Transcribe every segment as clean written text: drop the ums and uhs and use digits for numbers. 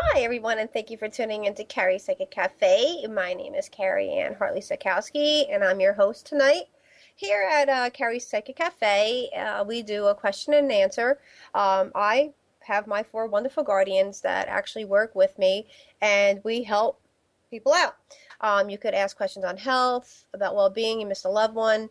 Hi, everyone, and thank you for tuning into Carrie Psychic Cafe. My name is Carrie-Anne Hartley and I'm your host tonight. Here at Carrie Psychic Cafe, we do a question and answer. I have my four wonderful guardians that actually work with me, and we help people out. You could ask questions on health, about well-being, you missed a loved one,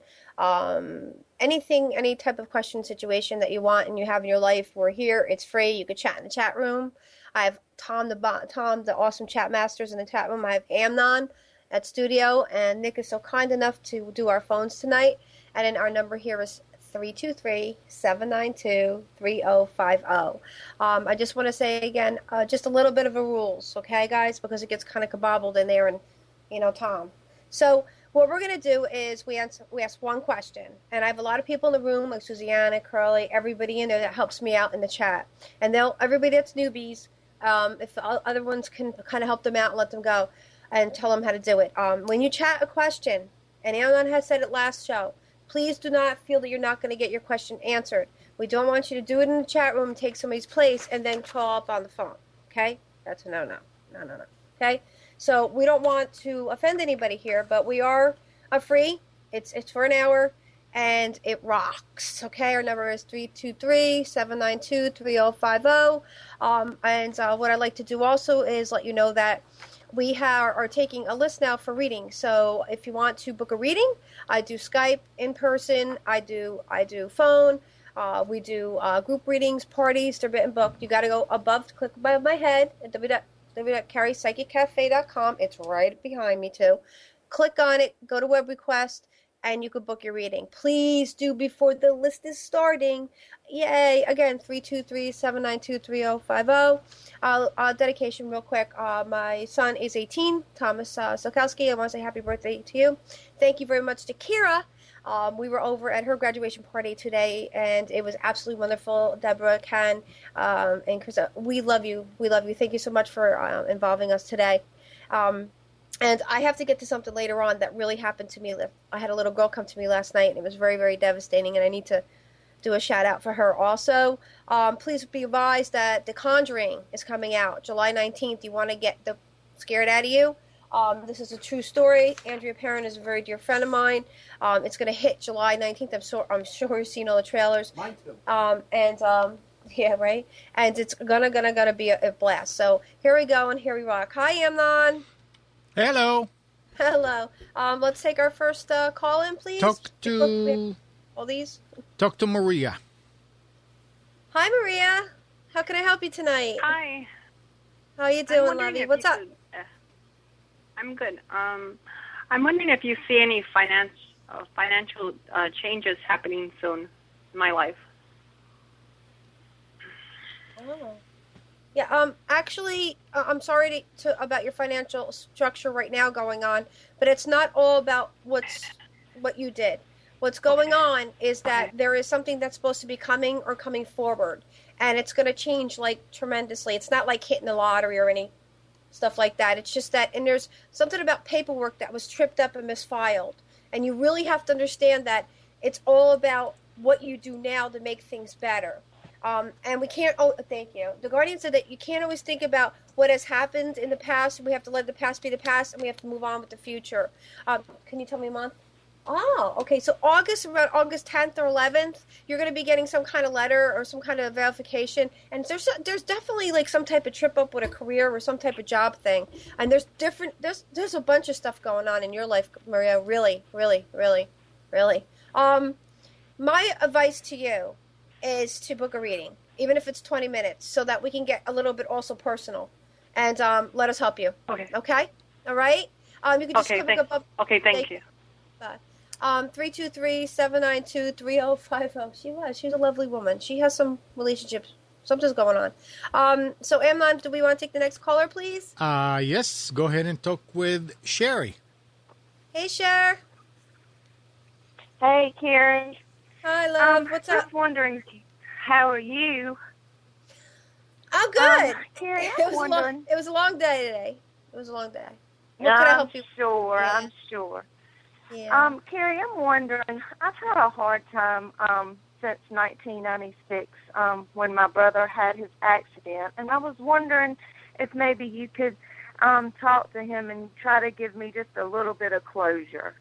anything, any type of question situation that you want and you have in your life. We're here. It's free. You could chat in the chat room. I have Tom, the awesome chat masters in the chat room. I have Amnon at studio, and Nick is so kind enough to do our phones tonight. And then our number here is 323-792-3050. I just want to say again, just a little bit of a rules, okay, guys, because it gets kind of kabobbled in there, and Tom. So what we're going to do is we ask one question, and I have a lot of people in the room, like Susanna, Curly, everybody in there that helps me out in the chat, and everybody that's newbies. If the other ones can kind of help them out and let them go and tell them how to do it. When you chat a question, and Amnon has said it last show, please do not feel that you're not going to get your question answered. We don't want you to do it in the chat room and take somebody's place and then call up on the phone. Okay? That's a no. No. Okay? So we don't want to offend anybody here, but we are free. It's for an hour. And it rocks, okay? Our number is 323-792-3050. And what I'd like to do also is let you know that we are taking a list now for reading. So if you want to book a reading, I do Skype, in person, I do phone, we do group readings, parties, they're written booked. You got to go click above my head at www.carriepsychiccafe.com. It's right behind me too. Click on it, go to web request, and you could book your reading. Please do before the list is starting. Yay. Again, 323-792-3050. Dedication real quick. My son is 18, Thomas Sokowski. I want to say happy birthday to you. Thank you very much to Kira. We were over at her graduation party today, and it was absolutely wonderful. Deborah, Ken, and Chris, we love you. We love you. Thank you so much for involving us today. And I have to get to something later on that really happened to me. I had a little girl come to me last night, and it was very, very devastating, and I need to do a shout-out for her also. Please be advised that The Conjuring is coming out July 19th. You want to get the scared out of you. This is a true story. Andrea Perrin is a very dear friend of mine. It's going to hit July 19th. I'm sure you've seen all the trailers. Mine too. Yeah, right? And it's gonna be a blast. So here we go, and here we rock. Hi, Amnon. Hello. Hello. Let's take our first call in, please. Talk to Maria. Hi, Maria. How can I help you tonight? Hi. How you doing, lovey? What's up? I'm good. I'm wondering if you see any financial changes happening soon in my life. Oh. Yeah, actually, I'm sorry about your financial structure right now going on, but it's not all about what you did. What's going on is that there is something that's supposed to be coming forward, and it's going to change tremendously. It's not like hitting the lottery or any stuff like that. It's just that, and there's something about paperwork that was tripped up and misfiled, and you really have to understand that it's all about what you do now to make things better. And we can't, thank you. The Guardian said that you can't always think about what has happened in the past. We have to let the past be the past, and we have to move on with the future. Can you tell me a month? Oh, okay. So around August 10th or 11th, you're going to be getting some kind of letter or some kind of verification. And there's definitely some type of trip up with a career or some type of job thing. And there's a bunch of stuff going on in your life, Maria. Really, really, really, really. My advice to you is to book a reading, even if it's 20 minutes, so that we can get a little bit also personal, and let us help you. Okay. Okay. All right. You can just up. Okay. Thank you. 323-792-3050. She's a lovely woman. She has some relationships. Something's going on. So Amnon, do we want to take the next caller, please? Yes. Go ahead and talk with Sherry. Hey, Cher. Hey, Karen. Hi, love. What's up? Just wondering, how are you? I'm good. Carrie, It was a long day today. What can I help you? I'm sure. Yeah. Carrie, I'm wondering, I've had a hard time since 1996 when my brother had his accident, and I was wondering if maybe you could talk to him and try to give me just a little bit of closure.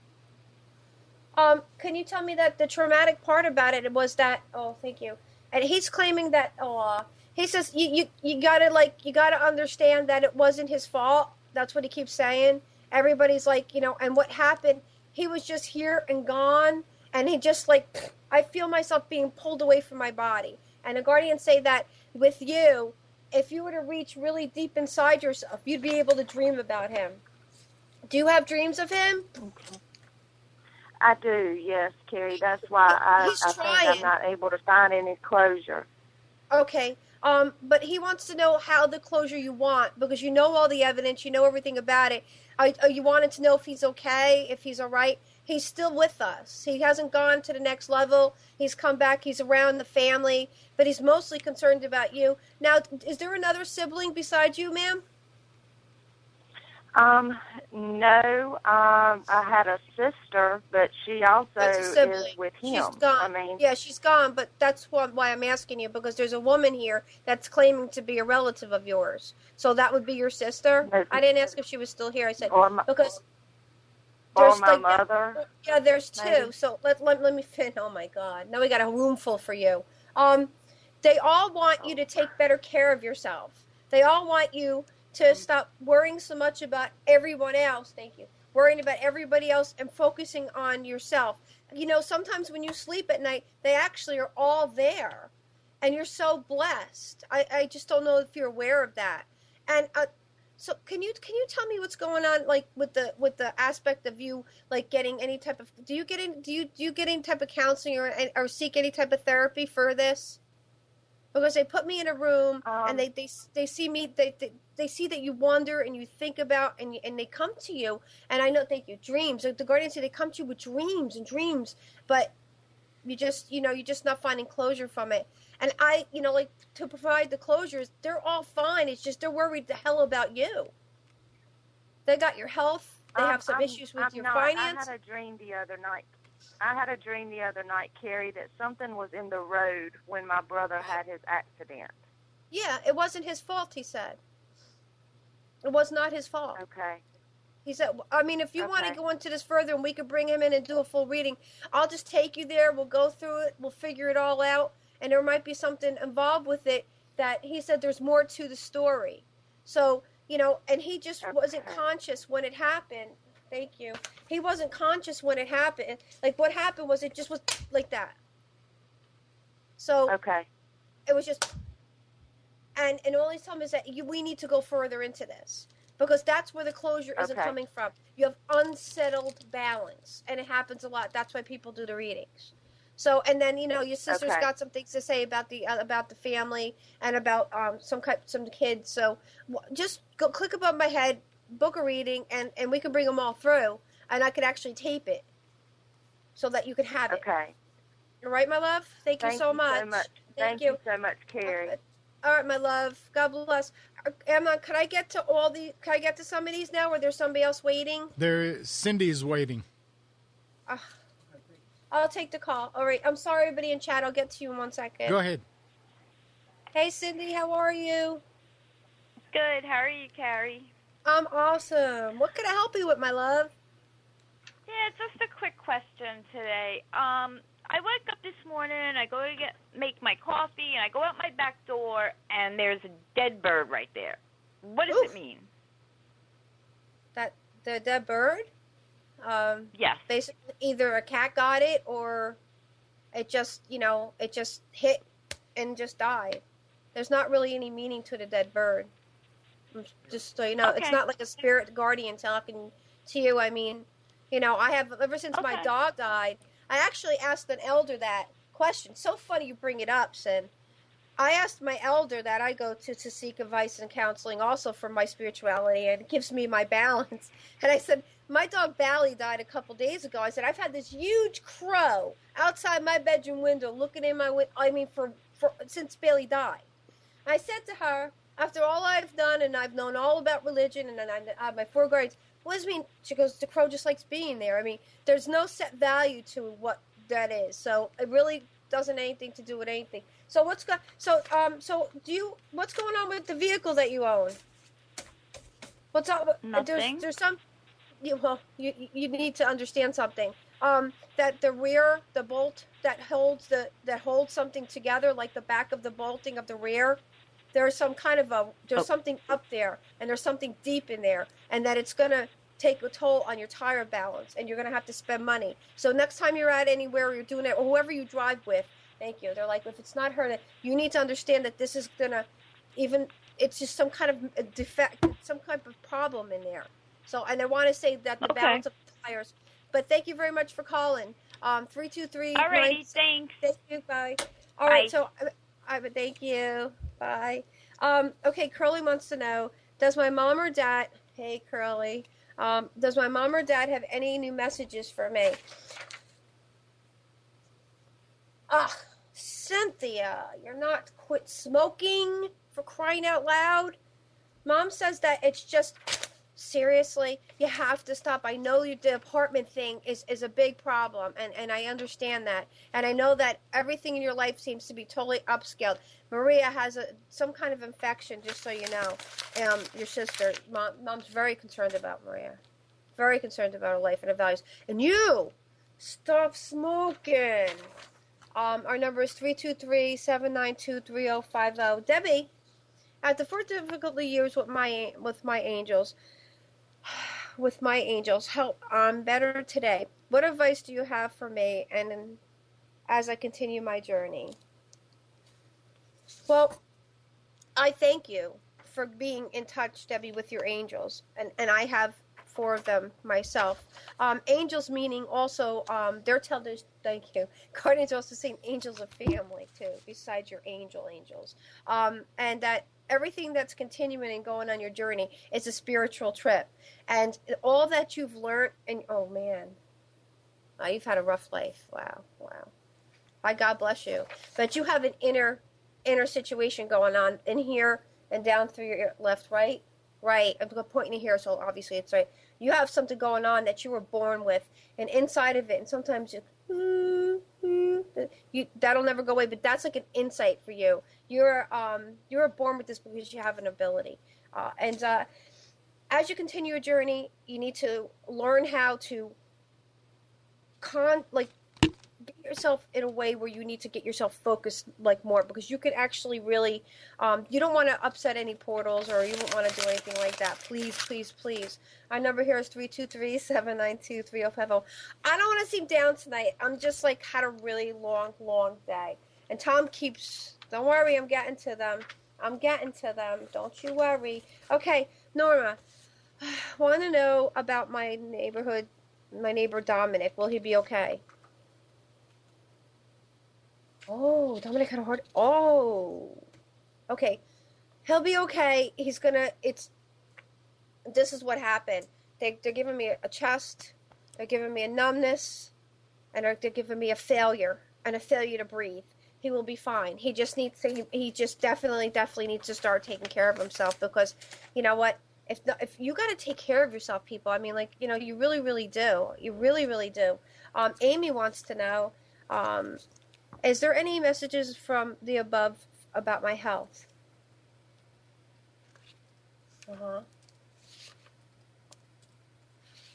Can you tell me that the traumatic part about it was that? Oh, thank you. And he's claiming that. Oh, he says you gotta understand that it wasn't his fault. That's what he keeps saying. Everybody's like, and what happened? He was just here and gone, and he just like, I feel myself being pulled away from my body. And the guardians say that with you, if you were to reach really deep inside yourself, you'd be able to dream about him. Do you have dreams of him? Okay. I do, yes, Carrie. That's why I think I'm not able to find any closure. Okay. But he wants to know how the closure you want, because you know all the evidence, you know everything about it. You wanted to know if he's okay, if he's all right. He's still with us. He hasn't gone to the next level. He's come back. He's around the family, but he's mostly concerned about you. Now, is there another sibling besides you, ma'am? No. I had a sister, but she also is with him. She's gone. Yeah, she's gone, but that's why I'm asking you, because there's a woman here that's claiming to be a relative of yours. So that would be your sister? No, I didn't ask if she was still here. I said, because... Or my mother. Yeah, there's two. Maybe. So let me fit. Oh my God! Now we got a room full for you. They all want you to take better care of yourself. They all want you to stop worrying so much about everyone else. Thank you. Worrying about everybody else and focusing on yourself. Sometimes when you sleep at night, they actually are all there, and you're so blessed. I just don't know if you're aware of that. And so can you tell me what's going on, like with the aspect of you, like getting any type of, do you get any type of counseling or seek any type of therapy for this? Because they put me in a room and they see me, they see that you wonder and you think about and they come to you, and I know, thank you, dreams. The guardians say they come to you with dreams, but you're just not finding closure from it. And I, like, to provide the closures, they're all fine. It's just they're worried the hell about you. They got your health. They have some issues with your finance. I had a dream the other night, Carrie, that something was in the road when my brother had his accident. Yeah, it wasn't his fault, he said. It was not his fault. Okay. He said, if you want to go into this further and we could bring him in and do a full reading, I'll just take you there. We'll go through it. We'll figure it all out. And there might be something involved with it that he said there's more to the story. So, and he just wasn't conscious when it happened. Thank you. He wasn't conscious when it happened. Like, what happened was it just was like that. So, it was just, and all he's telling me is that we need to go further into this. Because that's where the closure isn't coming from. You have unsettled balance. And it happens a lot. That's why people do the readings. So, and then, your sister's got some things to say about the family and about some kids. So just go click above my head, book a reading, and we can bring them all through. And I could actually tape it so that you can have it. Okay. All right, my love? Thank you so much. Thank you so much, Carrie. All right, my love. God bless. Emma, could I get to some of these now, or there's somebody else waiting? Cindy's waiting. I'll take the call. All right. I'm sorry, everybody in chat. I'll get to you in 1 second. Go ahead. Hey, Cindy. How are you? Good. How are you, Carrie? I'm awesome. What can I help you with, my love? Yeah, just a quick question today. I wake up this morning, I go to make my coffee, and I go out my back door, and there's a dead bird right there. What does it mean? That the dead bird? Yes. Basically, either a cat got it or it just hit and just died. There's not really any meaning to the dead bird. Just so you know, It's not like a spirit guardian talking to you. I mean, I have, ever since my dog died, I actually asked an elder that question. So funny you bring it up, Sid. I asked my elder that I go to seek advice and counseling also for my spirituality, and it gives me my balance. And I said, my dog Bally died a couple days ago. I said, I've had this huge crow outside my bedroom window looking in my window, for since Bailey died. I said to her, after all I've done, and I've known all about religion, and I have my 4 grades, what does it mean? She goes, the crow just likes being there. There's no set value to what that is. So it really doesn't anything to do with anything. So what's going on with the vehicle that you own? What's up? Nothing. There's some. You need to understand something. That the rear, the bolt that holds something together, like the back of the bolting of the rear, there's some kind of there's something up there, and there's something deep in there, and that it's gonna take a toll on your tire balance, and you're gonna have to spend money. So next time you're at anywhere, you're doing it, or whoever you drive with, thank you. They're like, if it's not her, that you need to understand that this is gonna it's just some kind of a defect, some kind of problem in there. So, and I want to say that the balance of the tires. But thank you very much for calling. 323. Alrighty, thanks. Thank you. Bye. All right. So, I would thank you. Bye. Okay. Curly wants to know: does my mom or dad? Hey, Curly. Does my mom or dad have any new messages for me? Cynthia, you're not quit smoking, for crying out loud. Mom says that it's just, seriously, you have to stop. I know the apartment thing is a big problem, and I understand that. And I know that everything in your life seems to be totally upscaled. Maria has some kind of infection, just so you know. Your sister, Mom's very concerned about Maria. Very concerned about her life and her values. And you, stop smoking. Our number is 323-792-3050. Debbie, after 4 difficult years with my angels, help, I'm better today. What advice do you have for me and as I continue my journey? Well, I thank you for being in touch, Debbie, with your angels, and I have 4 of them myself. Angels meaning also, they're telling us, thank you. Guardians also saying angels of family too, besides your angels. And that everything that's continuing and going on your journey is a spiritual trip. And all that you've learned, and oh man, you've had a rough life. Wow. By God bless you. But you have an inner situation going on in here and down through your left, right? Right. I'm pointing to here, so obviously it's right. You have something going on that you were born with, and inside of it, and sometimes that'll never go away, but that's like an insight for you. You're born with this because you have an ability. And as you continue your journey, you need to learn how to get yourself in a way where you need to get yourself focused more, because you could actually really you don't want to upset any portals, or you don't want to do anything like that. Please. Our number here is 323-792-3050. I don't want to seem down tonight. I'm just had a really long day, and Tom keeps, don't worry, I'm getting to them, don't you worry. Okay, Norma, want to know about my neighbor Dominic. Will he be okay? Oh, Dominic had a heart. Oh, okay. He'll be okay. This is what happened. They're giving me a chest. They're giving me a numbness. And they're giving me a failure to breathe. He will be fine. He just definitely needs to start taking care of himself, because you know what? If you got to take care of yourself, people, I mean, you really, really do. You really, really do. Amy wants to know, is there any messages from the above about my health?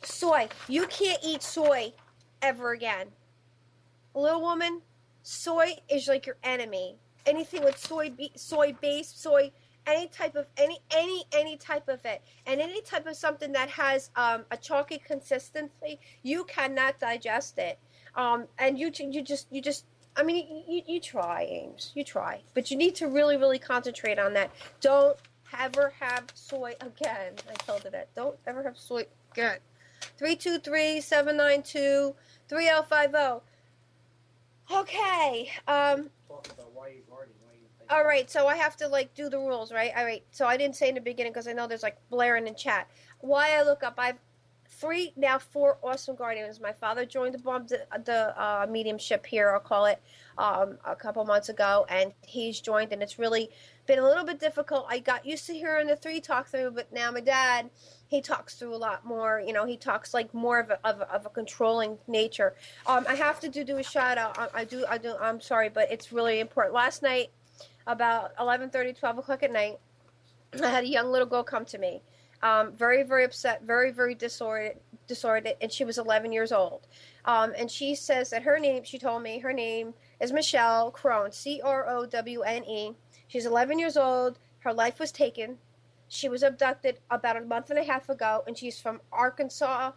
Soy. You can't eat soy ever again. Little woman, soy is like your enemy. Anything with soy based, any type of any type of it, and any type of something that has a chalky consistency, you cannot digest it. And you just. I mean, you try, Ames. You try. But you need to really, really concentrate on that. Don't ever have soy again. I told her that. Don't ever have soy again. 323-792-3050. Okay. All right, so I have to, do the rules, right? All right, so I didn't say in the beginning because I know there's, blaring in chat. Why I look up, I've 4 awesome guardians. My father joined the mediumship here, I'll call it, a couple months ago, and he's joined, and it's really been a little bit difficult. I got used to hearing the 3 talk through, but now my dad, he talks through a lot more. He talks more of a controlling nature. I have to do a shout out. I do. I'm sorry, but it's really important. Last night, about 11:30, 12 o'clock at night, I had a young little girl come to me. very, very upset, very, very disordered, and she was 11 years old. And she says that she told me her name is Michelle Crone, Crowne. She's 11 years old. Her life was taken. She was abducted about a month and a half ago, and she's from Arkansas,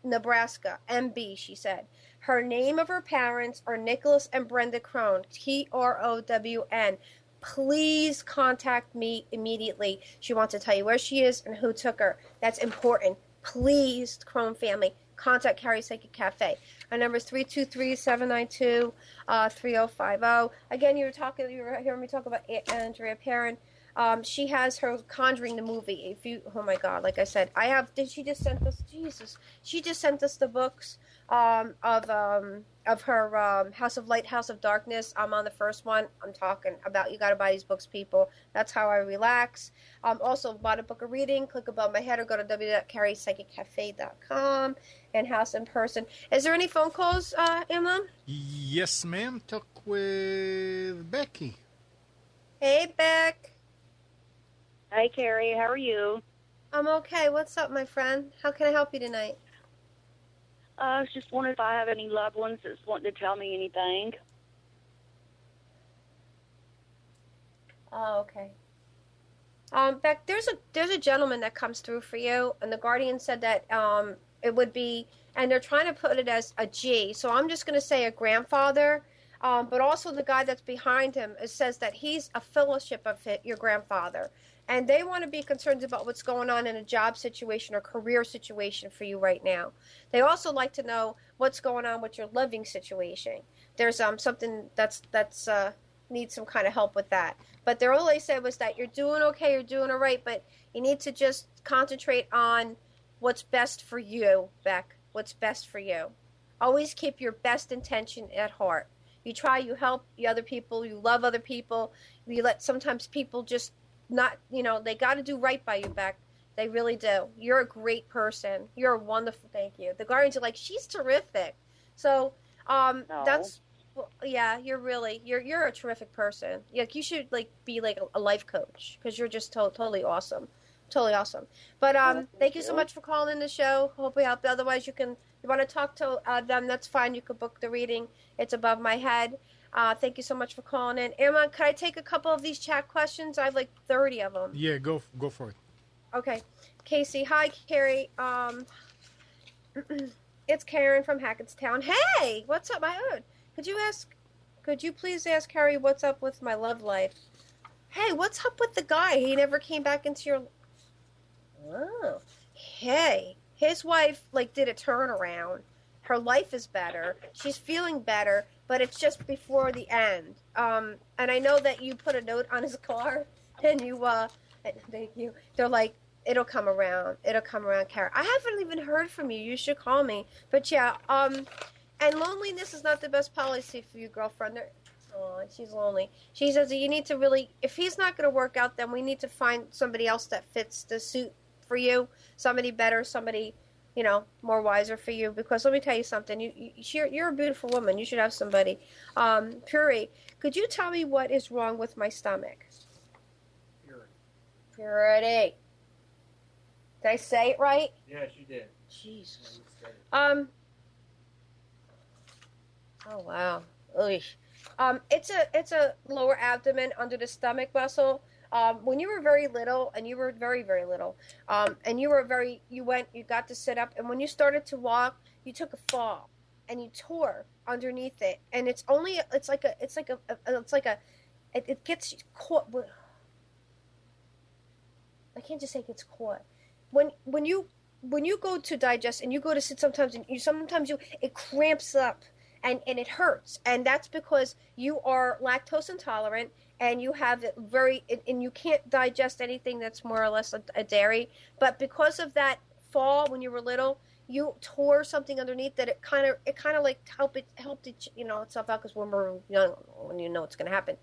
Nebraska, MB, she said. Her name of her parents are Nicholas and Brenda Crone, Crowne. Please contact me immediately. She wants to tell you where she is and who took her. That's important. Please, Crone family, contact Carrie Psychic Cafe. Our number is 323-792-3050. Again, you were hearing me talk about Andrea Perrin. She has her Conjuring the movie. Oh my God, like I said, she just sent us the books of her House of Light, House of Darkness. I'm on the first one. I'm talking about, you got to buy these books, people. That's how I relax. Also, bought a book of reading. Click above my head or go to www.carriepsychiccafe.com and House in Person. Is there any phone calls, Imam? Yes, ma'am. Talk with Becky. Hey, Beck. Hi, Carrie. How are you? I'm okay. What's up, my friend? How can I help you tonight? I was just wondering if I have any loved ones that's wanting to tell me anything. Oh, okay. Beck, there's a gentleman that comes through for you, and the Guardian said that it would be, and they're trying to put it as a G, so I'm just going to say a grandfather, but also the guy that's behind him, it says that he's a fellowship of your grandfather. And they want to be concerned about what's going on in a job situation or career situation for you right now. They also like to know what's going on with your living situation. There's something that's needs some kind of help with that. But all they said was that you're doing okay, you're doing all right, but you need to just concentrate on what's best for you, Beck. What's best for you. Always keep your best intention at heart. You try, you help the other people, you love other people. You let sometimes people just not, they got to do right by you, Beck. They really do. You're a great person. You're a wonderful, thank you. The Guardians are like, she's terrific. So, No. that's, yeah, you're a terrific person. You should be a life coach because you're just totally awesome. Totally awesome. But, thank you so much for calling in the show. Hope we helped. Otherwise, you want to talk to them, that's fine. You could book the reading. It's above my head. Thank you so much for calling in. Irma, could I take a couple of these chat questions? I have 30 of them. Yeah, go for it. Okay. Casey, hi, Carrie. It's Karen from Hackettstown. Hey, what's up, my hood? Could you please ask Carrie what's up with my love life? Hey, what's up with the guy? He never came back into your... Oh. Hey, his wife, did a turnaround. Her life is better. She's feeling better, but it's just before the end. And I know that you put a note on his car, and thank you. They're like, it'll come around. It'll come around, Kara. I haven't even heard from you. You should call me. But yeah, and loneliness is not the best policy for you, girlfriend. Oh, she's lonely. She says that you need to really, if he's not going to work out, then we need to find somebody else that fits the suit for you. Somebody better, somebody... more wiser for you, because let me tell you something. You're a beautiful woman. You should have somebody. Puri, could you tell me what is wrong with my stomach? Purity. Did I say it right? Yes, you did. Jesus. Oh wow. Ugh. It's a lower abdomen under the stomach muscle. When you were very little, and you were very, very little, and you got to sit up, and when you started to walk, you took a fall, and you tore underneath it, and it gets caught. I can't just say it gets caught. When you go to digest and you go to sit sometimes, and it cramps up, and it hurts, and that's because you are lactose intolerant. And you have it and you can't digest anything that's more or less a dairy. But because of that fall when you were little, you tore something underneath that it kind of helped it itself out, because when we're young, when you know it's going to happen.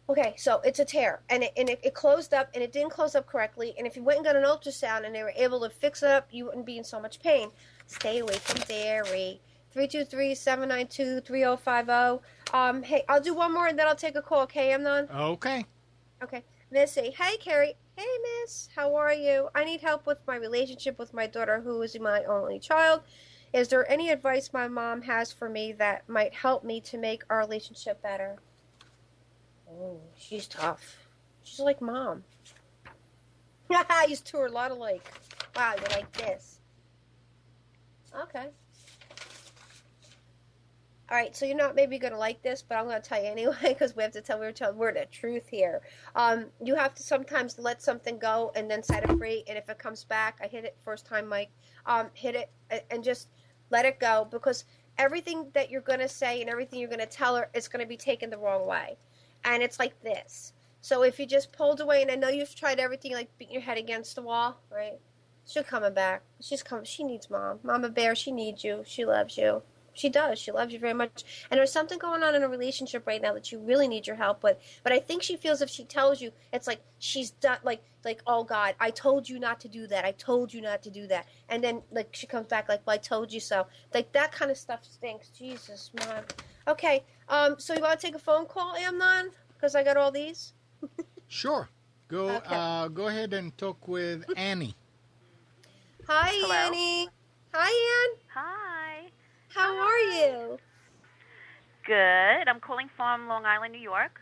Okay, so it's a tear, and it closed up, and it didn't close up correctly. And if you went and got an ultrasound and they were able to fix it up, you wouldn't be in so much pain. Stay away from dairy. 323-792-3050. Hey, I'll do one more and then I'll take a call, okay, Amnon? Okay. Okay. Missy. Hey, Carrie. Hey, miss, how are you? I need help with my relationship with my daughter, who is my only child. Is there any advice my mom has for me that might help me to make our relationship better? Oh, she's tough. She's like mom. You two are a lot alike. Wow, you're like this. Okay. All right, so you're not maybe going to like this, but I'm going to tell you anyway because we have to tell we're the truth here. You have to sometimes let something go and then set it free. And if it comes back, I hit it first time, Mike. Hit it and just let it go because everything that you're going to say and everything you're going to tell her is going to be taken the wrong way. And it's like this. So if you just pulled away, and I know you've tried everything, like beating your head against the wall, right? She's coming back. She's coming. She needs mom. Mama Bear, she needs you. She loves you. She does. She loves you very much. And there's something going on in a relationship right now that you really need your help with. But I think she feels if she tells you, it's like she's done, like, oh God, I told you not to do that. I told you not to do that. And then like she comes back like, well, I told you so. Like that kind of stuff stinks. Jesus, man. Okay. So you want to take a phone call, Amnon? Because I got all these. Sure. Go Okay. go ahead and talk with Annie. Hi, Hello? Annie. Hi, Ann. Hi. How are you? Good. I'm calling from Long Island, New York.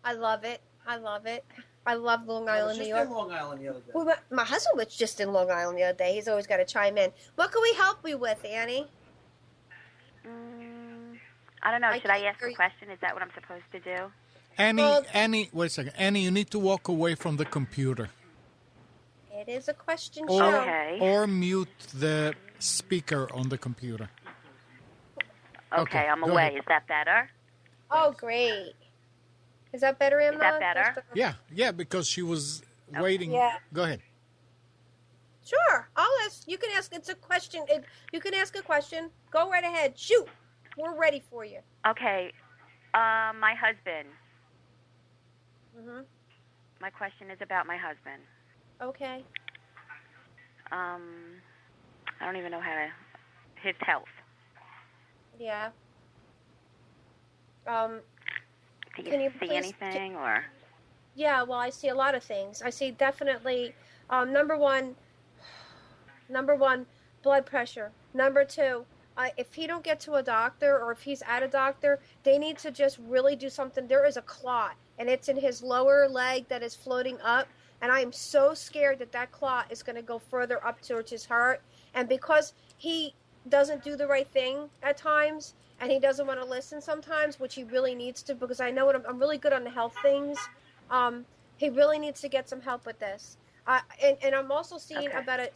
I love it. I love it. I love Long I was Island, New just York. in Long Island the other day. Well, my husband was just in Long Island the other day. He's always got to chime in. What can we help you with, Annie? I don't know. Should I ask are a you- question? Is that what I'm supposed to do? Annie, wait a second. Annie, you need to walk away from the computer. It is a question Or, show. Okay. or mute the speaker on the computer. Okay, I'm go away. ahead. Is that better? Oh, great. Is that better, Amnon? that better? Yeah, because she was waiting. Yeah. Go ahead. Sure. I'll ask. You can ask. It's a question. You can ask a question. Go right ahead. Shoot. We're ready for you. Okay. My husband. Mm-hmm. My question is about my husband. Okay. I don't even know his health. Yeah. Do Can you you see please anything or? Yeah, well, I see a lot of things. I see definitely, number one, blood pressure. Number two, if he don't get to a doctor or if he's at a doctor, they need to just really do something. There is a clot, and it's in his lower leg that is floating up, and I am so scared that that clot is going to go further up towards his heart. And because he doesn't do the right thing at times, and he doesn't want to listen sometimes, which he really needs to, because I know what I'm really good on the health things. He really needs to get some help with this. And I'm also seeing Okay. about it.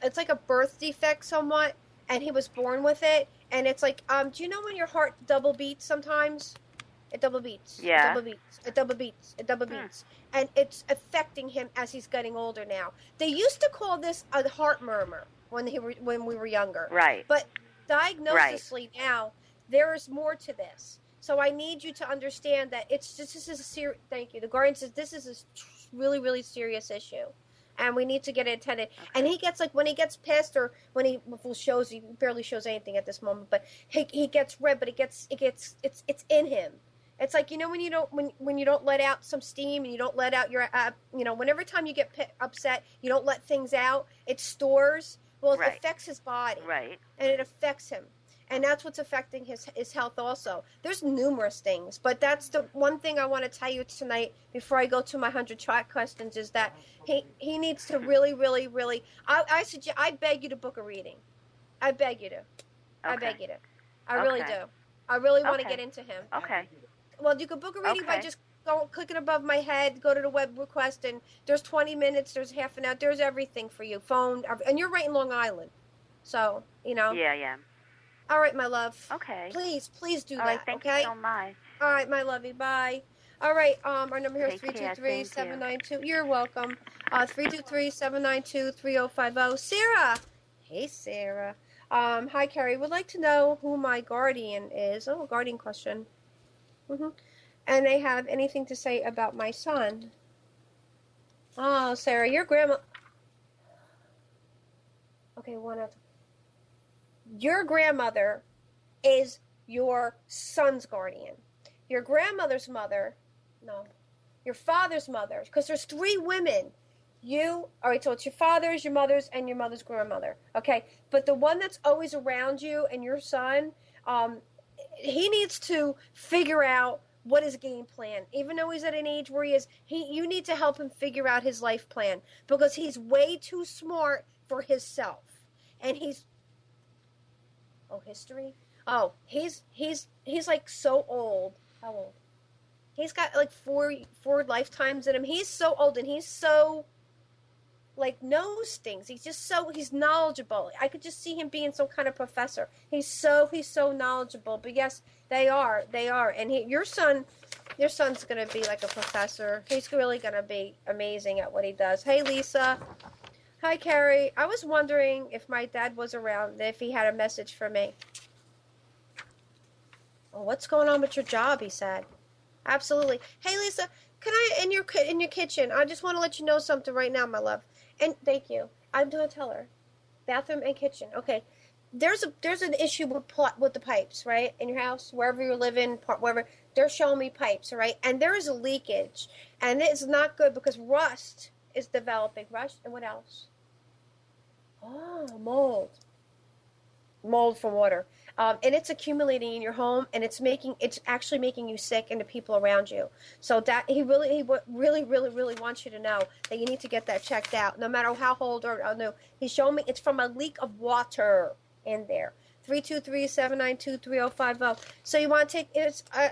It's like a birth defect somewhat, and he was born with it. And it's like, do you know when your heart double beats sometimes? It double beats. Yeah. It double beats. It double beats. It double beats. And it's affecting him as he's getting older now. They used to call this a heart murmur when we were younger. Right. But diagnosisly now, there is more to this. So I need you to understand that this is a serious. Thank you. The Guardian says this is a really, really serious issue, and we need to get it attended. Okay. And he gets when he gets pissed or when he shows, he barely shows anything at this moment, but he gets red, but it's in him. It's like, when you don't let out some steam and you don't let out your whenever time you get upset, you don't let things out. It stores. Well, it affects his body, right, and it affects him. And that's what's affecting his health also. There's numerous things, but that's the one thing I want to tell you tonight before I go to my 100 track questions is that he needs to really, really, really. I beg you to book a reading. I beg you to. Okay. I beg you to. I really do. I really want to get into him. Okay. Well, you can book a reading by just clicking above my head, go to the web request, and there's 20 minutes, there's half an hour, there's everything for you. Phone, and you're right in Long Island. So, Yeah. All right, my love. Okay. Please do that. All right, thank you so much. All right, my lovey. Bye. All right, our number here is 323-792. You're welcome. 323-792-3050. Sarah. Hey, Sarah. Hi, Carrie. Would like to know who my guardian is. Oh, a guardian question. Mm-hmm. And they have anything to say about my son. Oh, Sarah, your grandma. Okay, one of. Your grandmother is your son's guardian. Your grandmother's mother, no. your father's mother, because there's 3 women. All right, so it's your father's, your mother's, and your mother's grandmother. Okay, but the one that's always around you and your son, he needs to figure out what his game plan. Even though he's at an age where you need to help him figure out his life plan because he's way too smart for himself, and history. Oh, he's like so old. How old? He's got like four lifetimes in him. He's so old and he's so like knows things. He's knowledgeable. I could just see him being some kind of professor. He's so knowledgeable. But yes, they are. And your son's gonna be like a professor. He's really gonna be amazing at what he does. Hey, Lisa. Hi, Carrie. I was wondering if my dad was around, if he had a message for me. Oh, what's going on with your job? He said. Absolutely. Hey, Lisa. Can I in your kitchen? I just want to let you know something right now, my love. And thank you. I'm gonna tell her. Bathroom and kitchen. Okay. There's an issue with the pipes, right? In your house, wherever you're living, wherever they're showing me pipes, right? And there is a leakage, and it's not good because rust is developing. Rust and what else? Oh, mold from water, and it's accumulating in your home, and it's actually making you sick and the people around you. So that he really wants you to know that you need to get that checked out, no matter how old or no. He's showing me it's from a leak of water in there. 323-792-3050. So you want to take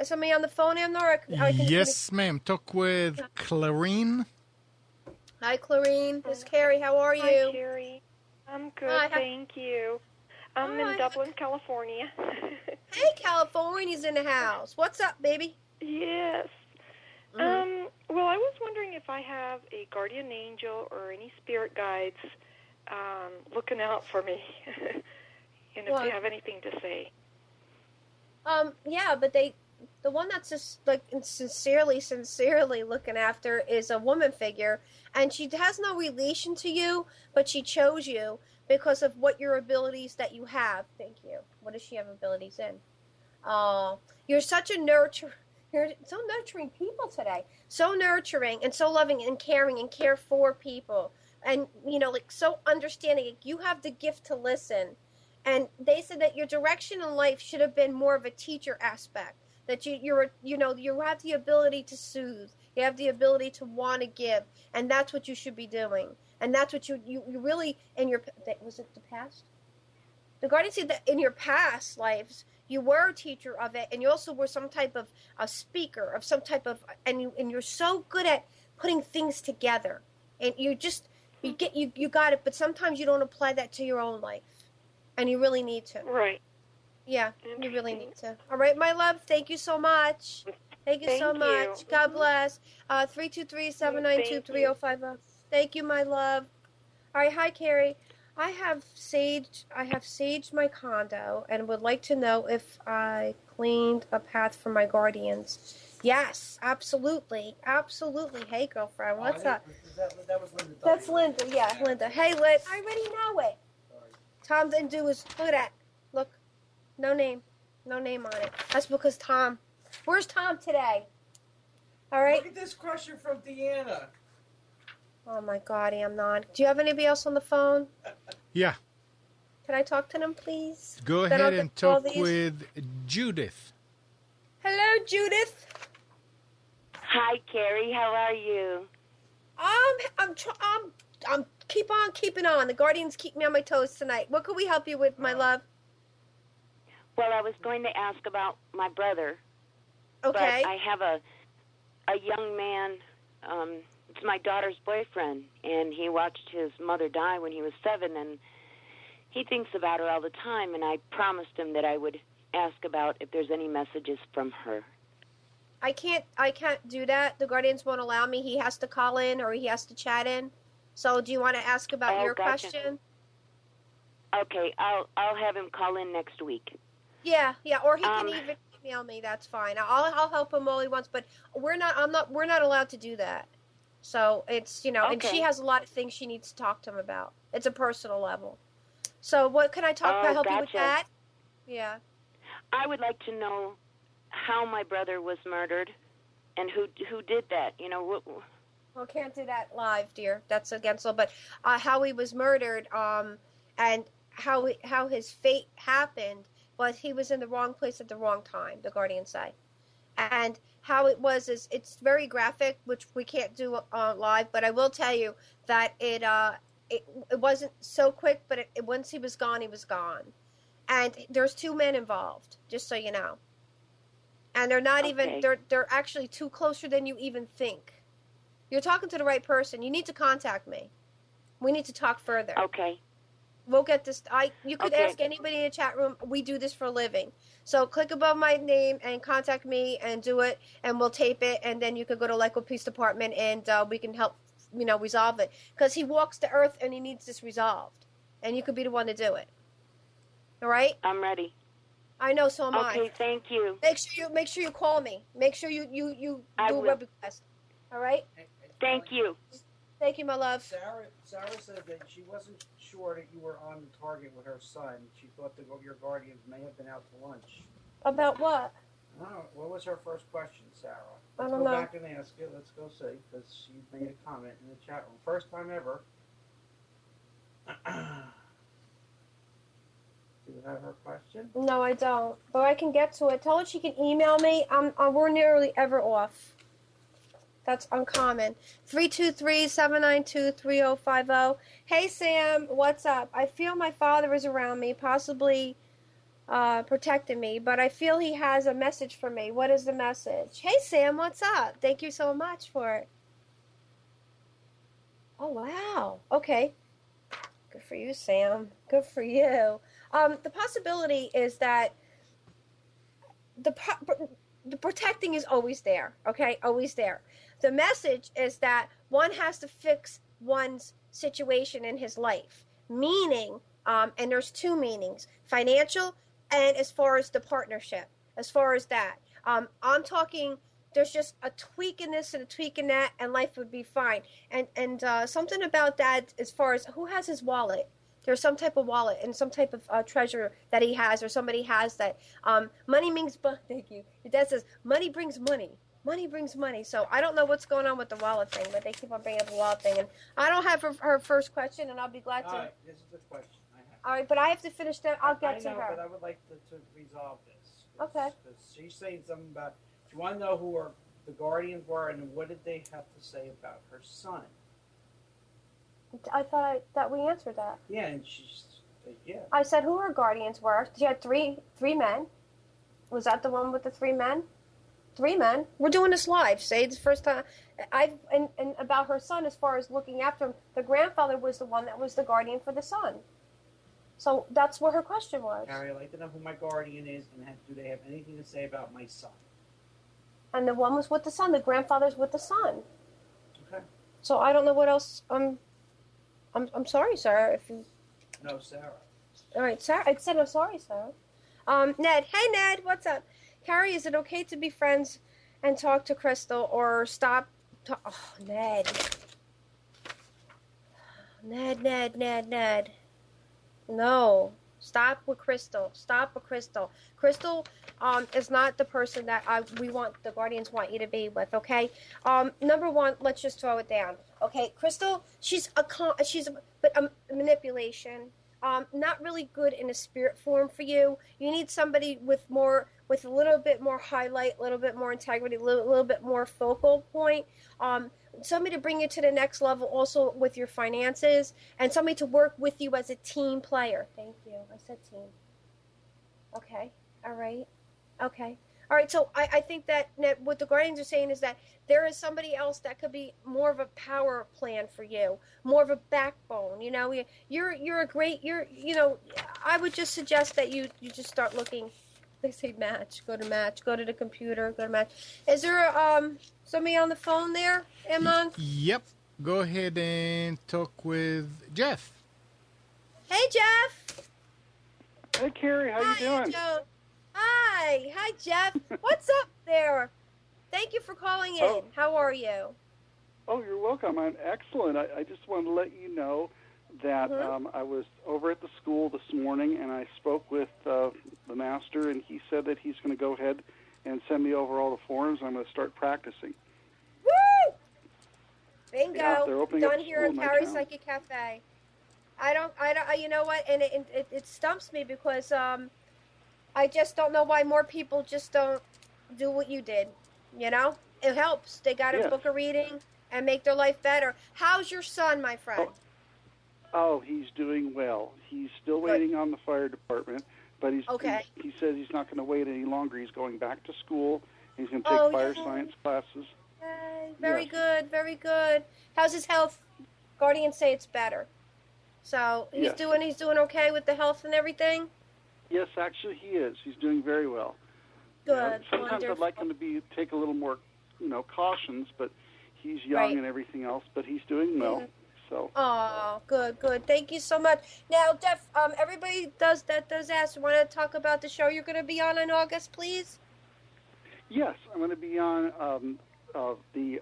somebody on the phone, Amnor? Yes, ma'am. Talk with Clarine. Hi, Clarine. This is Carrie. How are you? Hi, Carrie. I'm good, Hi. Thank you. I'm in Dublin, California. Hey, California's in the house. What's up, baby? Yes. Mm-hmm. Well, I was wondering if I have a guardian angel or any spirit guides looking out for me, and if they have anything to say. Yeah, but the one that's just like sincerely looking after is a woman figure, and she has no relation to you, but she chose you because of what your abilities that you have. Thank you. What does she have abilities in? You're such a nurturer. You're so nurturing people today. So nurturing and so loving and caring and care for people. And, like so understanding. Like, you have the gift to listen. And they said that your direction in life should have been more of a teacher aspect. That you have the ability to soothe. You have the ability to want to give. And that's what you should be doing. And that's what you really, was it the past? The Guardian said that in your past lives, you were a teacher of it, and you also were some type of a speaker of some type of, and you're so good at putting things together. And you got it, but sometimes you don't apply that to your own life. And you really need to. Right. Yeah, you really need to. All right, my love, thank you so much. Thank you so much. God bless. 323-792-3050. Thank you, my love. All right, hi, Carrie. I have saged my condo and would like to know if I cleaned a path for my guardians. Yes, absolutely. Absolutely. Hey, girlfriend, what's up? That was Linda. That's Linda. Yeah, Linda. Hey, Linda. I already know it. Tom didn't do his... Look at that. Look. No name. No name on it. That's because Tom... Where's Tom today? All right? Look at this crusher from Deanna. Oh, my God, I'm not. Do you have anybody else on the phone? Yeah. Can I talk to them, please? Go ahead and talk with Judith. Hello, Judith. Hi, Carrie. How are you? I'm keep on keeping on. The Guardians keep me on my toes tonight. What could we help you with, my love? Well, I was going to ask about my brother. Okay. But I have a young man, it's my daughter's boyfriend, and he watched his mother die when he was 7, and he thinks about her all the time, and I promised him that I would ask about if there's any messages from her. I can't do that. The Guardians won't allow me. He has to call in or he has to chat in. So do you want to ask about your question? Okay, I'll have him call in next week. Yeah, or he can even email me. That's fine. I'll help him all he wants, but we're not allowed to do that. So it's, okay. And she has a lot of things she needs to talk to him about. It's a personal level. So what can I help you with that? Yeah. I would like to know how my brother was murdered And who did that? Well, can't do that live, dear. That's against law. But how he was murdered, and how his fate happened was he was in the wrong place at the wrong time. The Guardians say, and how it was is it's very graphic, which we can't do live. But I will tell you that it wasn't so quick. But once he was gone, he was gone. And there's 2 men involved, just so you know. And they're not even they're actually too closer than you even think. You're talking to the right person. You need to contact me. We need to talk further. Okay. We'll get this. You could ask anybody in the chat room. We do this for a living. So click above my name and contact me and do it, and we'll tape it, and then you could go to Lakewood Police Department and we can help, resolve it. Because he walks the earth and he needs this resolved, and you could be the one to do it. All right? I'm ready. I know, so am I. Okay, thank you. Make sure you call me. Make sure you do a web request. All right? Thank you. Thank you, my love. Sarah said that she wasn't sure that you were on the target with her son. She thought that your guardians may have been out to lunch. About what? I don't know. What was her first question, Sarah? I Let's don't go know. back and ask it. Let's go see, because she made a comment in the chat room. First time ever. Do you have her question? No, I don't. But I can get to it. Tell her she can email me. We're nearly ever off. That's uncommon. 323-792-3050. Hey, Sam. What's up? I feel my father is around me, possibly protecting me, but I feel he has a message for me. What is the message? Hey, Sam. What's up? Thank you so much for it. Oh, wow. Okay. Good for you, Sam. Good for you. The possibility is that the protecting is always there, okay? Always there. The message is that one has to fix one's situation in his life, meaning, and there's 2 meanings, financial and as far as the partnership, as far as that. I'm talking, there's just a tweak in this and a tweak in that, and life would be fine. And something about that as far as who has his wallet. There's some type of wallet and some type of treasure that he has or somebody has that. Money means, thank you. Your dad says, money brings money. Money brings money. So I don't know what's going on with the wallet thing, but they keep on bringing up the wallet thing. And I don't have her first question, and I'll be glad to. All right, this is the question I have. All right, but I have to finish that. I'll get to her. I know, but I would like to resolve this. Okay. Because she's saying something about, do you want to know who the guardians were and what did they have to say about her son? I thought that we answered that. Yeah, and she's, yeah. I said who her guardians were. She had three men. Was that the one with the 3 men? 3 men. We're doing this live. Say it's the first time. And about her son, as far as looking after him, the grandfather was the one that was the guardian for the son. So that's what her question was. Carrie, I'd like to know who my guardian is, and do they have anything to say about my son? And the one was with the son. The grandfather's with the son. Okay. So I don't know what else. I'm sorry, Sarah. If you. No, Sarah. All right, Sarah. I said I'm sorry, Sarah. Ned. Hey, Ned. What's up? Carrie, is it okay to be friends and talk to Crystal or stop? Oh, Ned. Ned. No. Stop with Crystal. Crystal is not the person that the Guardians want you to be with, okay? Number one, let's just throw it down. Okay, Crystal, she's a manipulation. Not really good in a spirit form for you. You need somebody with a little bit more highlight, a little bit more integrity, a little bit more focal point. Somebody to bring you to the next level also with your finances, and somebody to work with you as a team player. Thank you. I said team. Okay. All right. Okay. All right. So I think that what the Guardians are saying is that there is somebody else that could be more of a power plan for you, more of a backbone. You know, I would just suggest that you just start looking. They say match. Go to the computer. Go to match. Is there somebody on the phone there, Imran? Yep. Go ahead and talk with Jeff. Hey, Jeff. Hey, Carrie. How you doing? Joe. Hi, Jeff. What's up there? Thank you for calling in. How are you? Oh, you're welcome. I'm excellent. I just wanted to let you know that I was over at the school this morning, and I spoke with the master, and he said that he's going to go ahead and send me over all the forms. I'm going to start practicing. Woo! Bingo. Yeah, they're opening Done up here at school in my Carrie town. Psychic Cafe. I don't, you know what? And it stumps me because I just don't know why more people just don't do what you did. You know? It helps. They got to book a reading and make their life better. How's your son, my friend? Oh, he's doing well. He's still waiting on the fire department, but he says he's not going to wait any longer. He's going back to school. He's going to take fire science classes. Yay. Very good, very good. How's his health? Guardians say it's better. So he's doing okay with the health and everything? Yes, actually he is. He's doing very well. Good. Sometimes I'd like him to take a little more, cautions, but he's young and everything else, but he's doing well. So. Oh, good. Thank you so much. Now, Jeff, everybody does ask. Want to talk about the show you're going to be on in August, please? Yes, I'm going to be on the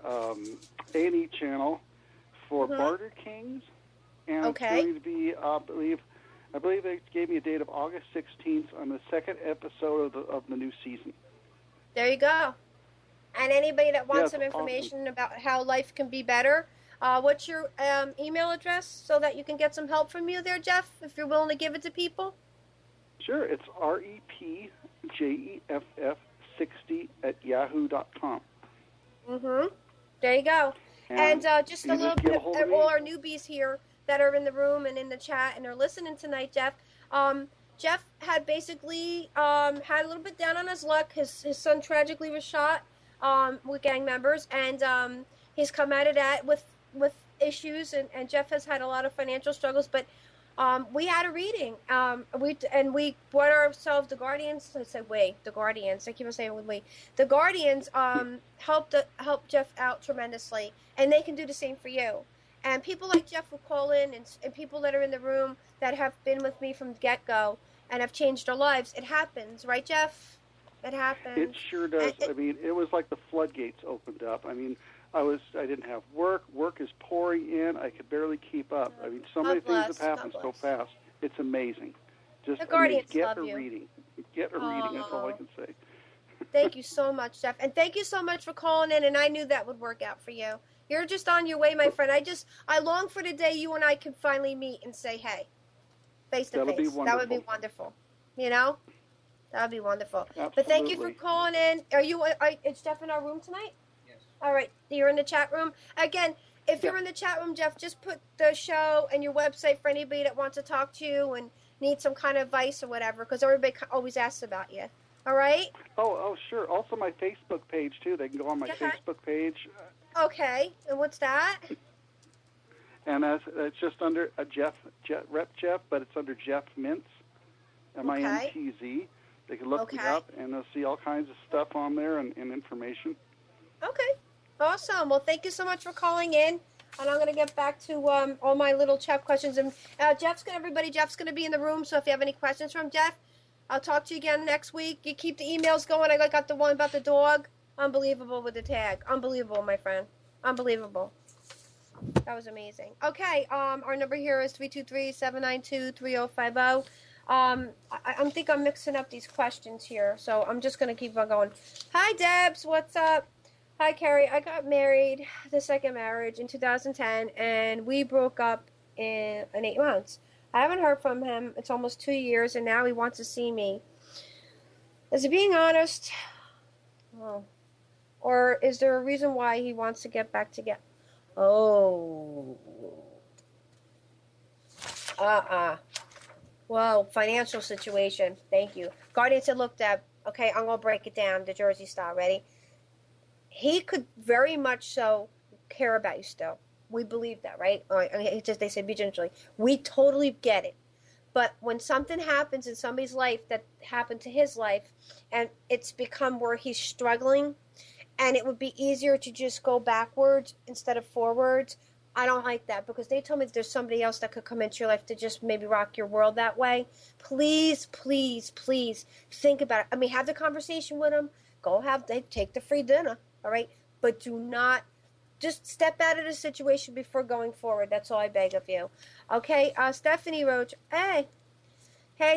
A&E channel for Barter Kings, and it's going to be, I believe they gave me a date of August 16th on the second episode of the new season. There you go. And anybody that wants some information about how life can be better, what's your email address so that you can get some help from you there, Jeff, if you're willing to give it to people? Sure. It's repjeff60@yahoo.com. There you go. And just a little bit of all our newbies here that are in the room and in the chat and are listening tonight, Jeff. Jeff had basically had a little bit down on his luck. His son tragically was shot with gang members, and he's come at it with issues, and Jeff has had a lot of financial struggles, but we had a reading. We brought ourselves the Guardians. I said, the Guardians. I keep on saying we. The Guardians helped Jeff out tremendously, and they can do the same for you. And people like Jeff will call in, and people that are in the room that have been with me from the get-go and have changed their lives. It happens, right, Jeff? It happens. It sure does. I mean, it was like the floodgates opened up. I mean, I didn't have work. Work is pouring in. I could barely keep up. I mean, so many things have happened so fast. It's amazing. Just the Guardians get love a you. Reading. Get a reading. That's all I can say. Thank you so much, Jeff, and thank you so much for calling in. And I knew that would work out for you. You're just on your way, my friend. I long for the day you and I can finally meet and say, hey, face to face. That would be wonderful. You know, that would be wonderful. Absolutely. But thank you for calling in. Is Jeff in our room tonight? Yes. All right. You're in the chat room. Again, if you're in the chat room, Jeff, just put the show and your website for anybody that wants to talk to you and needs some kind of advice or whatever, because everybody always asks about you. All right? Oh, sure. Also, my Facebook page, too. They can go on my Facebook page. Okay. And what's that? And it's just under Rep Jeff, but it's under Jeff Mintz, MINTZ. They can look me up, and they'll see all kinds of stuff on there and information. Okay. Awesome. Well, thank you so much for calling in. And I'm going to get back to all my little chat questions. And Jeff's going to be in the room, so if you have any questions from Jeff, I'll talk to you again next week. You keep the emails going. I got the one about the dog. Unbelievable with the tag. Unbelievable, my friend. Unbelievable. That was amazing. Okay, our number here is 323-792-3050. I think I'm mixing up these questions here, so I'm just going to keep on going. Hi, Debs. What's up? Hi, Carrie. I got married, the second marriage, in 2010, and we broke up in 8 months. I haven't heard from him. It's almost 2 years, and now he wants to see me. Is he being honest? Oh. Or is there a reason why he wants to get back together? Oh. Well, financial situation. Thank you. Guardian said, look, Deb, okay, I'm going to break it down, the Jersey style. Ready? He could very much so care about you still. We believe that, right? They say be gently. We totally get it. But when something happens in somebody's life that happened to his life, and it's become where he's struggling, and it would be easier to just go backwards instead of forwards, I don't like that, because they told me that there's somebody else that could come into your life to just maybe rock your world that way. Please, please, please think about it. I mean, have the conversation with him. Take the free dinner, all right? But do not just step out of the situation before going forward. That's all I beg of you. Okay, Stephanie Roach. Hey,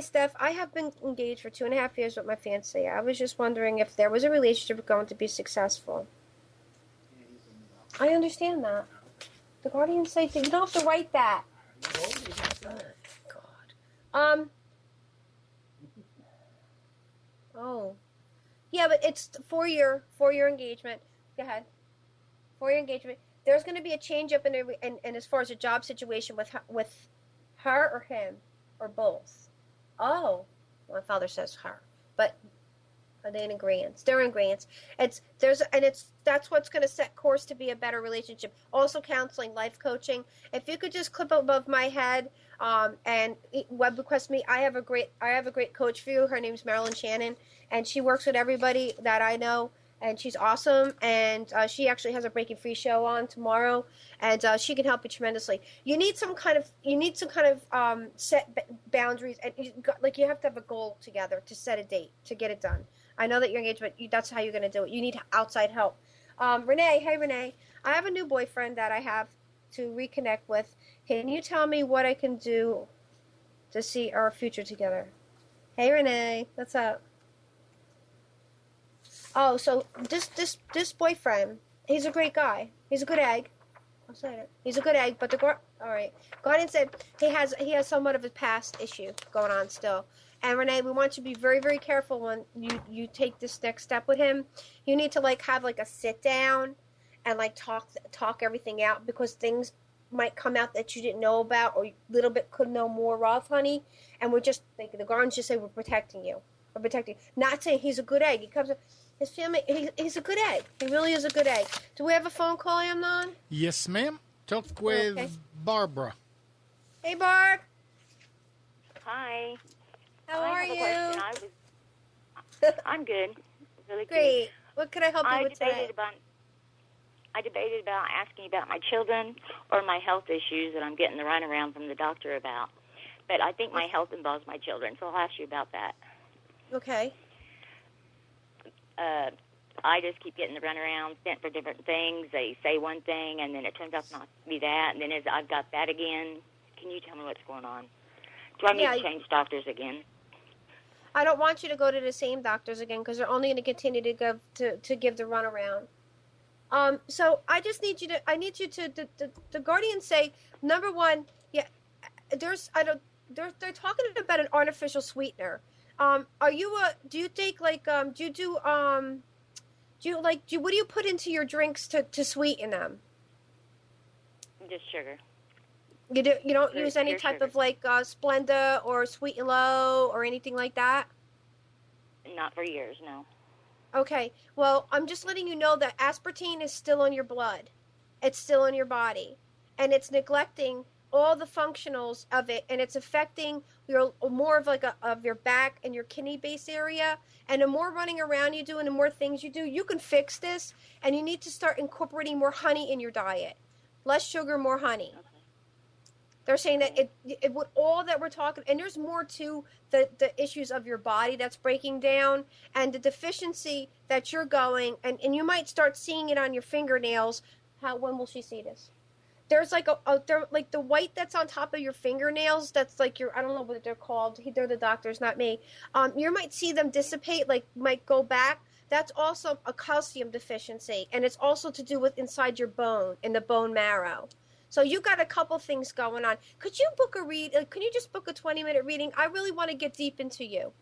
Steph, I have been engaged for 2.5 years with my fiancé. I was just wondering if there was a relationship going to be successful. I understand that. The guardians say you don't have to write that. God. Oh. Yeah, but it's 4-year engagement. Go ahead. 4-year engagement. There's going to be a change up in as far as a job situation with her or him or both. Oh, my father says her, but are they in agreement? They're in agreement. That's what's going to set course to be a better relationship. Also, counseling, life coaching. If you could just clip above my head and web request me, I have a great coach for you. Her name's Marilyn Shannon, and she works with everybody that I know. And she's awesome, and she actually has a Breaking Free show on tomorrow, and she can help you tremendously. You need some kind of set boundaries, and you have to have a goal together to set a date to get it done. I know that you're engaged, but that's how you're going to do it. You need outside help. Renee, hey Renee, I have a new boyfriend that I have to reconnect with. Can you tell me what I can do to see our future together? Hey Renee, what's up? Oh, so this boyfriend, he's a great guy. He's a good egg. I'll say it. He's a good egg, but all right. Guardian said he has somewhat of a past issue going on still. And Renee, we want you to be very, very careful when you take this next step with him. You need to have a sit down and talk everything out, because things might come out that you didn't know about or a little bit could know more of, honey. And we're just the Guardians just say we're protecting you. We're protecting you. Not saying he's a good egg. He comes. His family, he's a good egg. He really is a good egg. Do we have a phone call, Amnon? Yes, ma'am. Talk with Barbara. Hey, Barb. Hi. How are you? I'm good. Really great. Good. What could I help you with today? I debated about asking about my children or my health issues that I'm getting the runaround from the doctor about. But I think my health involves my children, so I'll ask you about that. Okay. I just keep getting the runaround sent for different things. They say one thing, and then it turns out not to be that, and then I've got that again. Can you tell me what's going on? Do I need to change doctors again? I don't want you to go to the same doctors again, because they're only going to continue to give the runaround. So I just need you to. The Guardians say, number one, they're talking about an artificial sweetener. What do you put into your drinks to sweeten them? Just sugar. You don't use any type of Splenda or Sweet and Low or anything like that? Not for years, no. Okay. Well, I'm just letting you know that aspartame is still in your blood. It's still in your body. And it's neglecting all the functionals of it, and it's affecting more of your back and your kidney base area. And the more running around you do and the more things you do, you can fix this. And you need to start incorporating more honey in your diet. Less sugar, more honey. Okay. They're saying that it would all that we're talking, and there's more to the issues of your body that's breaking down, and the deficiency that you're going, and you might start seeing it on your fingernails. When will she see this? There's the white that's on top of your fingernails. That's I don't know what they're called. They're the doctors, not me. You might see them dissipate, might go back. That's also a calcium deficiency, and it's also to do with inside your bone, in the bone marrow. So you got a couple things going on. Could you book a read? Can you just book a 20-minute reading? I really want to get deep into you.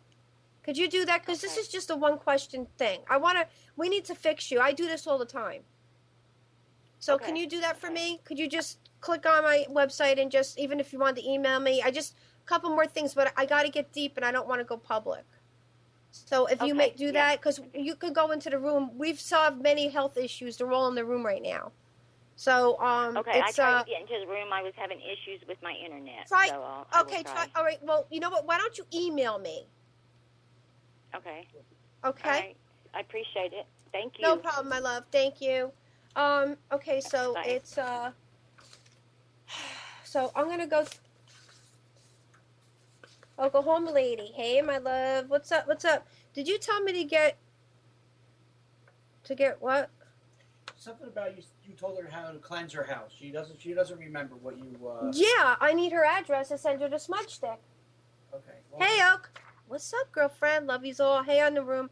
Could you do that? Because this is just a one-question thing. We need to fix you. I do this all the time. So can you do that for me? Could you just click on my website and just, even if you want to email me, a couple more things, but I got to get deep and I don't want to go public. So if you may do that, because you could go into the room. We've solved many health issues. They're all in the room right now. So I tried to get into the room. I was having issues with my internet. Try. So try. All right. Well, you know what? Why don't you email me? Okay. Okay. All right. I appreciate it. Thank you. No problem, my love. Thank you. Okay, so Bye. it's so I'm gonna go. Oklahoma lady. Hey, my love. What's up? Did you tell me to get what? something about you told her how to cleanse her house. She doesn't remember what you. Yeah, I need her address to send her the smudge stick. Okay. Well, hey, Oak. What's up, girlfriend? Love yous all. Hey, on the room.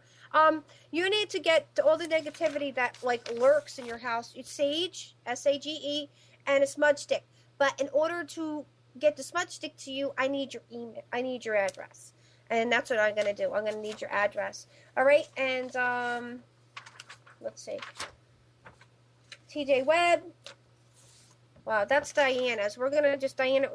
You need to get to all the negativity that like lurks in your house. It's sage, SAGE, and a smudge stick. But in order to get the smudge stick to you, I need your email. I need your address, and that's what I'm gonna do. I'm gonna need your address. All right, and let's see. TJ Webb. Wow, that's Diana's. We're gonna just Diana.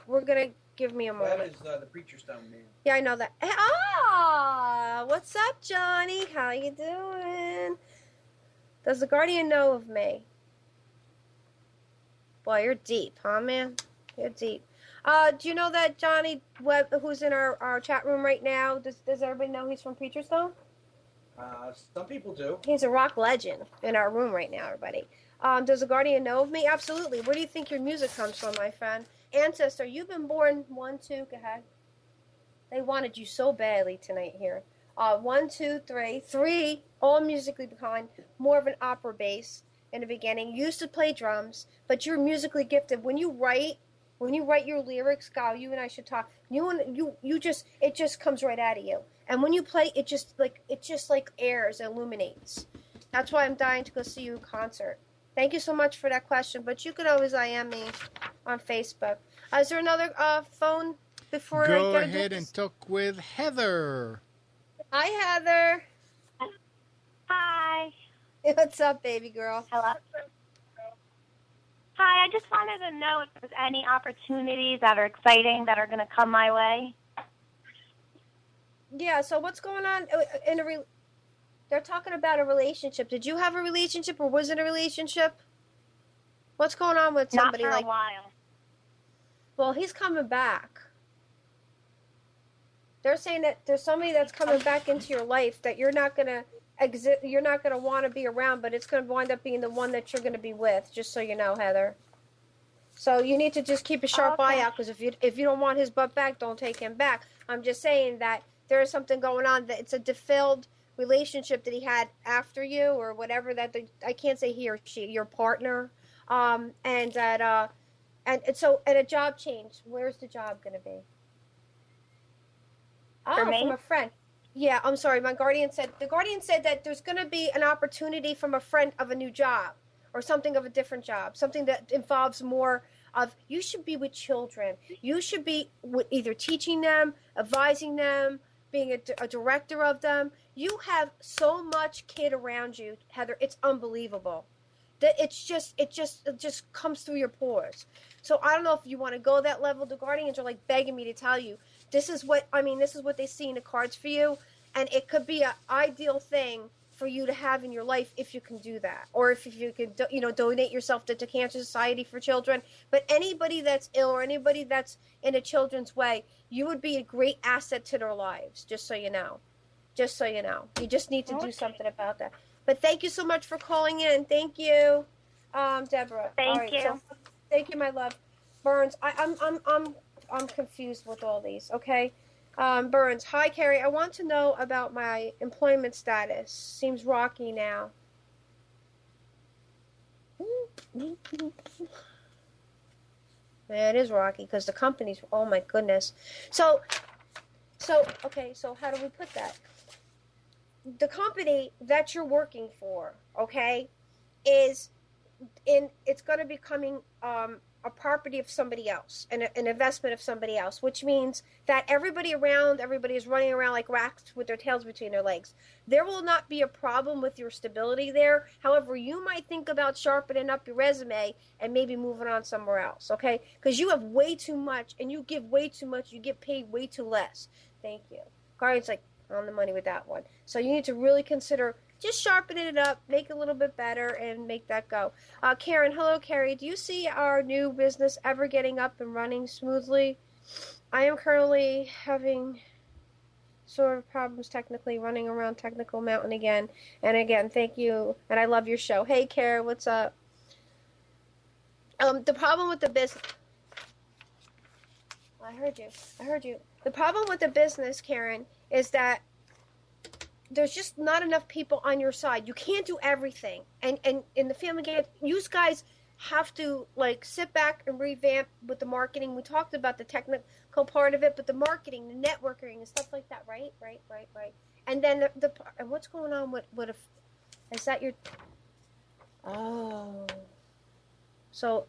We're gonna give me a moment. That is the Preacher Stone man. Yeah, I know that. Ah, what's up, Johnny? How you doing? Does the Guardian know of me? Boy, you're deep, huh, man? You're deep. Do you know that Johnny Webb, who's in our chat room right now, does everybody know he's from Preacher Stone? Some people do. He's a rock legend in our room right now, everybody. Does the Guardian know of me? Absolutely. Where do you think your music comes from, my friend? Ancestor, you've been born 1, 2, go ahead. They wanted you so badly tonight here. 1, 2, 3, 3, all musically behind, more of an opera bass in the beginning. Used to play drums, but you're musically gifted. When you write your lyrics, Gal, you and I should talk. It just comes right out of you. And when you play, it just like airs, illuminates. That's why I'm dying to go see you in concert. Thank you so much for that question. But you can always IM me on Facebook. Is there another phone before I go get ahead and talk with Heather? Hi, Heather. Hi. What's up, baby girl? Hello. Hi, I just wanted to know if there's any opportunities that are exciting that are going to come my way. Yeah, so what's going on they're talking about a relationship. Did you have a relationship or was it a relationship? What's going on with somebody Not for like a while. Well, he's coming back. They're saying that there's somebody that's coming back into your life that you're not going to you're not going to want to be around, but it's going to wind up being the one that you're going to be with, just so you know, Heather. So you need to just keep a sharp eye out, because if you don't want his butt back, don't take him back. I'm just saying that there is something going on, that it's a defilled relationship that he had after you, or whatever, that I can't say he or she, your partner, and that and a job change. Where's the job going to be? For me? From a friend. Yeah, I'm sorry. The Guardian said that there's going to be an opportunity from a friend of a new job, or something of a different job, something that involves more of, you should be with children. You should be either teaching them, advising them, being a director of them. You have so much kid around you, Heather. It's unbelievable. That it just comes through your pores. So I don't know if you want to go that level. The Guardians are like begging me to tell you, this is what they see in the cards for you, and it could be an ideal thing for you to have in your life if you can do that, or if you could donate yourself to Cancer Society for Children. But anybody that's ill or anybody that's in a children's way, you would be a great asset to their lives. Just so you know, you just need to do something about that. But thank you so much for calling in. Thank you, Deborah. Thank you. So, thank you, my love. Burns, I'm confused with all these. Okay. Burns, hi, Carrie. I want to know about my employment status. Seems rocky now. Yeah, it is rocky because the company's, oh my goodness. So okay, so how do we put that? The company that you're working for, okay, it's going to be becoming a property of somebody else, an investment of somebody else, which means that everybody is running around like rats with their tails between their legs. There will not be a problem with your stability there. However, you might think about sharpening up your resume and maybe moving on somewhere else, okay? Because you have way too much and you give way too much. You get paid way too less. Thank you. Guardian's like, on the money with that one. So you need to really consider just sharpening it up, make it a little bit better, and make that go. Karen, hello, Carrie. Do you see our new business ever getting up and running smoothly? I am currently having sort of problems technically, running around Technical Mountain again. And again, thank you, and I love your show. Hey, Karen, what's up? The problem with the business... I heard you. The problem with the business, Karen, is that there's just not enough people on your side. You can't do everything. And in the family game, you guys have to like sit back and revamp with the marketing. We talked about the technical part of it, but the marketing, the networking and stuff like that, right? And then and what's going on with is that your so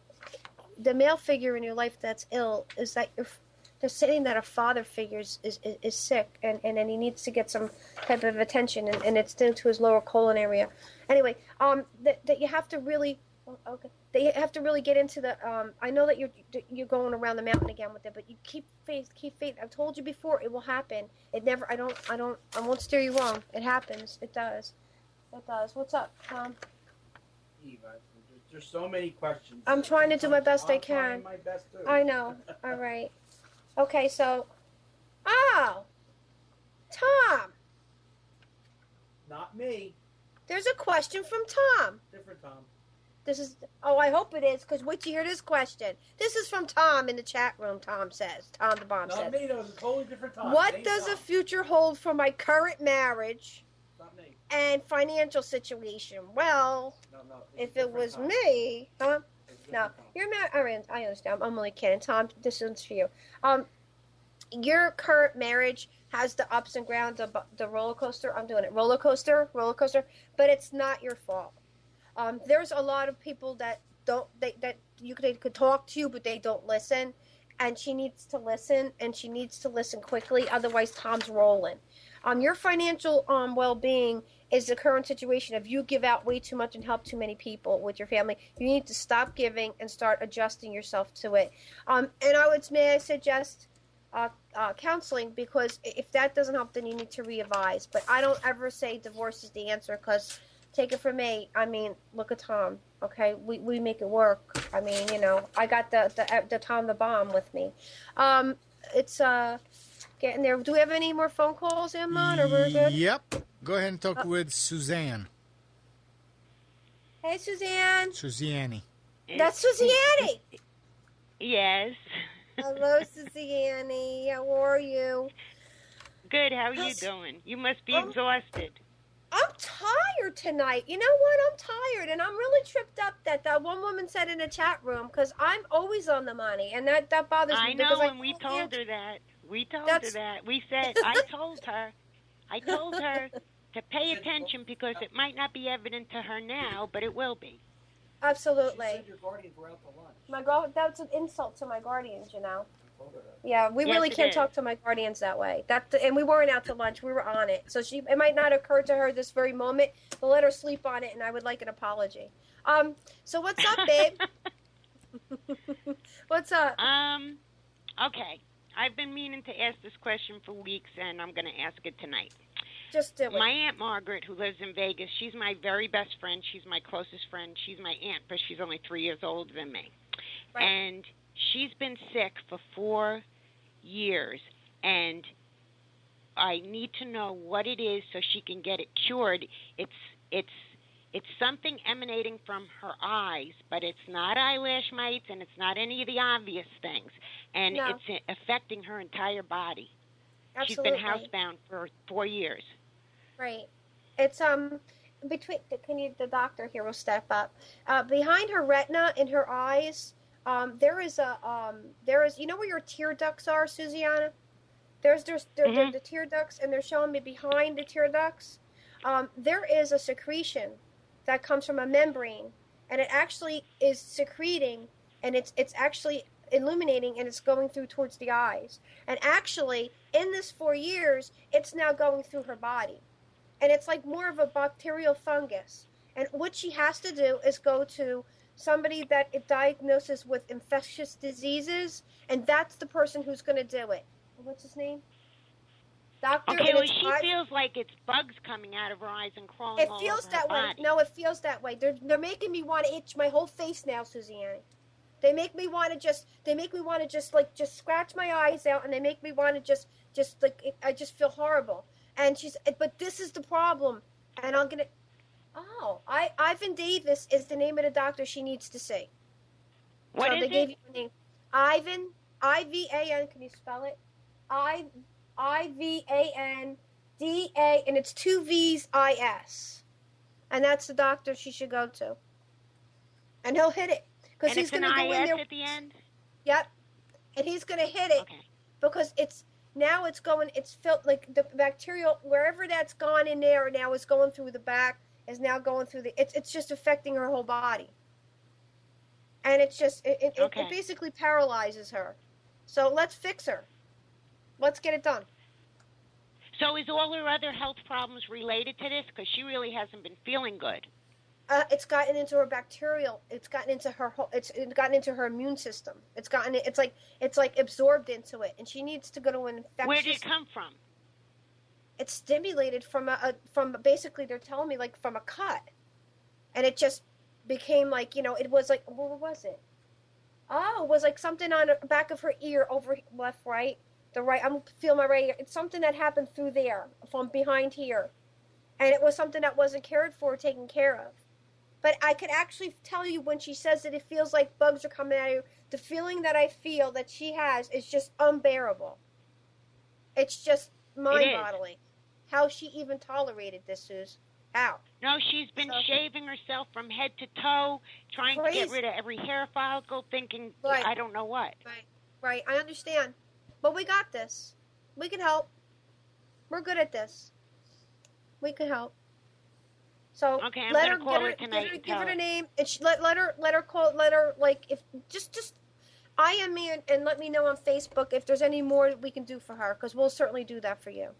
the male figure in your life that's ill, is that they're saying that a father figure is sick and he needs to get some type of attention and it's due to his lower colon area. Anyway, that you have to really they have to really get into the I know that you're going around the mountain again with it, but you keep faith. I've told you before, it will happen. It never I won't steer you wrong. It happens. It does. What's up, Tom? Eva, there's so many questions. I'm trying to do my best I can. I'm trying my best too. I know. All right. Okay, so Tom. Not me. There's a question from Tom. Different Tom. I hope it is, because wait till you hear this question. This is from Tom in the chat room, Tom says. Tom the Bomb says. Not me, that was a totally different Tom. What does the future hold for my current marriage and financial situation? Well, if it was me, huh? No, you're married. I understand. I'm only kidding. Tom, this one's for you. Your current marriage has the ups and downs, the roller coaster. I'm doing it. Roller coaster, but it's not your fault. There's a lot of people that they could talk to you, but they don't listen. And she needs to listen, and she needs to listen quickly. Otherwise, Tom's rolling. Your financial well-being is the current situation. If you give out way too much and help too many people with your family, you need to stop giving and start adjusting yourself to it. And may I suggest counseling, because if that doesn't help, then you need to re-advise. But I don't ever say divorce is the answer, because take it from me. I mean, look at Tom. Okay, we make it work. I mean, I got the Tom the Bomb with me. It's getting there. Do we have any more phone calls, Emma, or we're good? Yep. Go ahead and talk with Suzanne. Hey, Suzanne. Suzanne. That's Suzanne. Yes. Hello, Suzanne. How are you? Good. How are you doing? You must be exhausted. I'm tired tonight. You know what? I'm tired, and I'm really tripped up that one woman said in the chat room, because I'm always on the money, and that bothers me. I know, and we told her that. We told her that. We said, I told her to pay attention, because it might not be evident to her now, but it will be. Absolutely. She said your guardians were out to lunch. That's an insult to my guardians, Yeah, we really can't talk to my guardians that way. And we weren't out to lunch. We were on it. So it might not occur to her this very moment, but let her sleep on it, and I would like an apology. So what's up, babe? What's up? Okay. I've been meaning to ask this question for weeks, and I'm going to ask it tonight. Just do it. My Aunt Margaret, who lives in Vegas, she's my very best friend. She's my closest friend. She's my aunt, but she's only 3 years older than me. Right. And she's been sick for 4 years, and I need to know what it is so she can get it cured. It's something emanating from her eyes, but it's not eyelash mites, and it's not any of the obvious things. And it's affecting her entire body. Absolutely. She's been housebound for 4 years. Right. It's the doctor here will step up. Behind her retina in her eyes, there is you know where your tear ducts are, Susiana? There's the tear ducts, and they're showing me behind the tear ducts. There is a secretion that comes from a membrane, and it actually is secreting, and it's actually illuminating, and it's going through towards the eyes. And actually, in this 4 years, it's now going through her body, and it's like more of a bacterial fungus. And what she has to do is go to somebody that it diagnoses with infectious diseases, and that's the person who's going to do it. What's his name? Doctor. Okay, well, she feels like it's bugs coming out of her eyes and crawling all over her body. It feels that way. No, it feels that way. They're making me want to itch my whole face now, Suzanne. They make me want to just scratch my eyes out, and they make me want to I just feel horrible. And but this is the problem, and I'm gonna. Oh, Ivan Davis is the name of the doctor she needs to see. What is they it? gave you a name. Ivan, Ivan. Can you spell it? Ivan D-A, and it's 2 V's I-S. And that's the doctor she should go to. And he'll hit it. Because he's going to go in there. at the end? Yep. And he's going to hit it. Okay. Because it's filled, like the bacterial, wherever that's gone in there, now is going through the back, is now going through it's just affecting her whole body. And it's just, it basically paralyzes her. So let's fix her. Let's get it done. So is all her other health problems related to this? Because she really hasn't been feeling good. It's gotten into her bacterial. It's gotten into her whole. It's gotten into her immune system. It's like absorbed into it, and she needs to go to an infectious. Where did it come from? It's stimulated from basically they're telling me like from a cut, and it just became like it was like what was it? Oh, it was like something on the back of her ear, over left, right, the right. I'm feeling my right ear. It's something that happened through there from behind here, and it was something that wasn't cared for, taken care of. But I could actually tell you when she says that it feels like bugs are coming at you, the feeling that I feel that she has is just unbearable. It's just mind-boggling. How she even tolerated this, Suze. How? No, she's been shaving herself from head to toe, trying to get rid of every hair follicle, thinking, I don't know what. Right, I understand. But we got this. We can help. We're good at this. We can help. So okay, I'm gonna call her tonight. Give her the name, and let her call. Let her if just IM me and let me know on Facebook if there's any more we can do for her, because we'll certainly do that for you.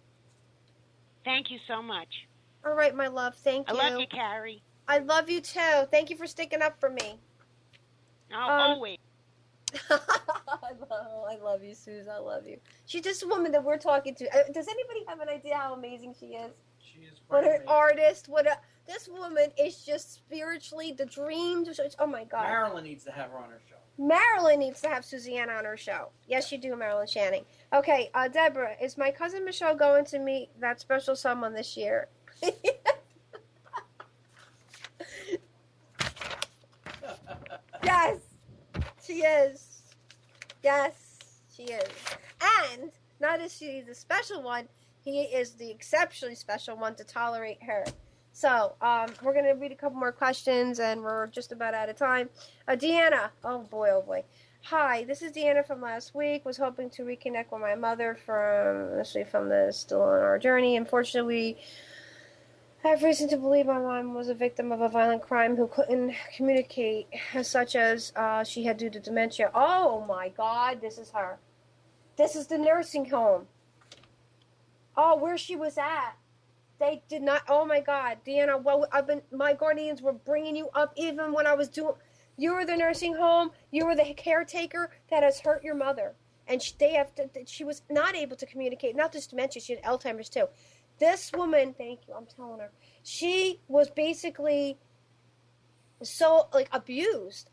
Thank you so much. All right, my love. Thank you. I love you, Carrie. I love you too. Thank you for sticking up for me. Always. I love you, Suze. I love you. She's just a woman that we're talking to. Does anybody have an idea how amazing she is? She is. What an artist! This woman is just spiritually the dream. Oh my God. Marilyn needs to have her on her show. Marilyn needs to have Suzanne on her show. Yes, you do, Marilyn Channing. Okay, Deborah, is my cousin Michelle going to meet that special someone this year? Yes, she is. Yes, she is. And not as she's the special one, he is the exceptionally special one to tolerate her. So, we're going to read a couple more questions, and we're just about out of time. Deanna. Oh, boy. Hi, this is Deanna from last week. Was hoping to reconnect with my mother from the still on our journey. Unfortunately, I have reason to believe my mom was a victim of a violent crime who couldn't communicate, such as she had due to dementia. Oh, my God, this is her. This is the nursing home. Oh, where she was at. They did not. Oh my God, Deanna. Well, my guardians were bringing you up even when I was doing. You were the nursing home. You were the caretaker that has hurt your mother, and she was not able to communicate. Not just dementia. She had Alzheimer's too. This woman. Thank you. I'm telling her. She was basically so abused,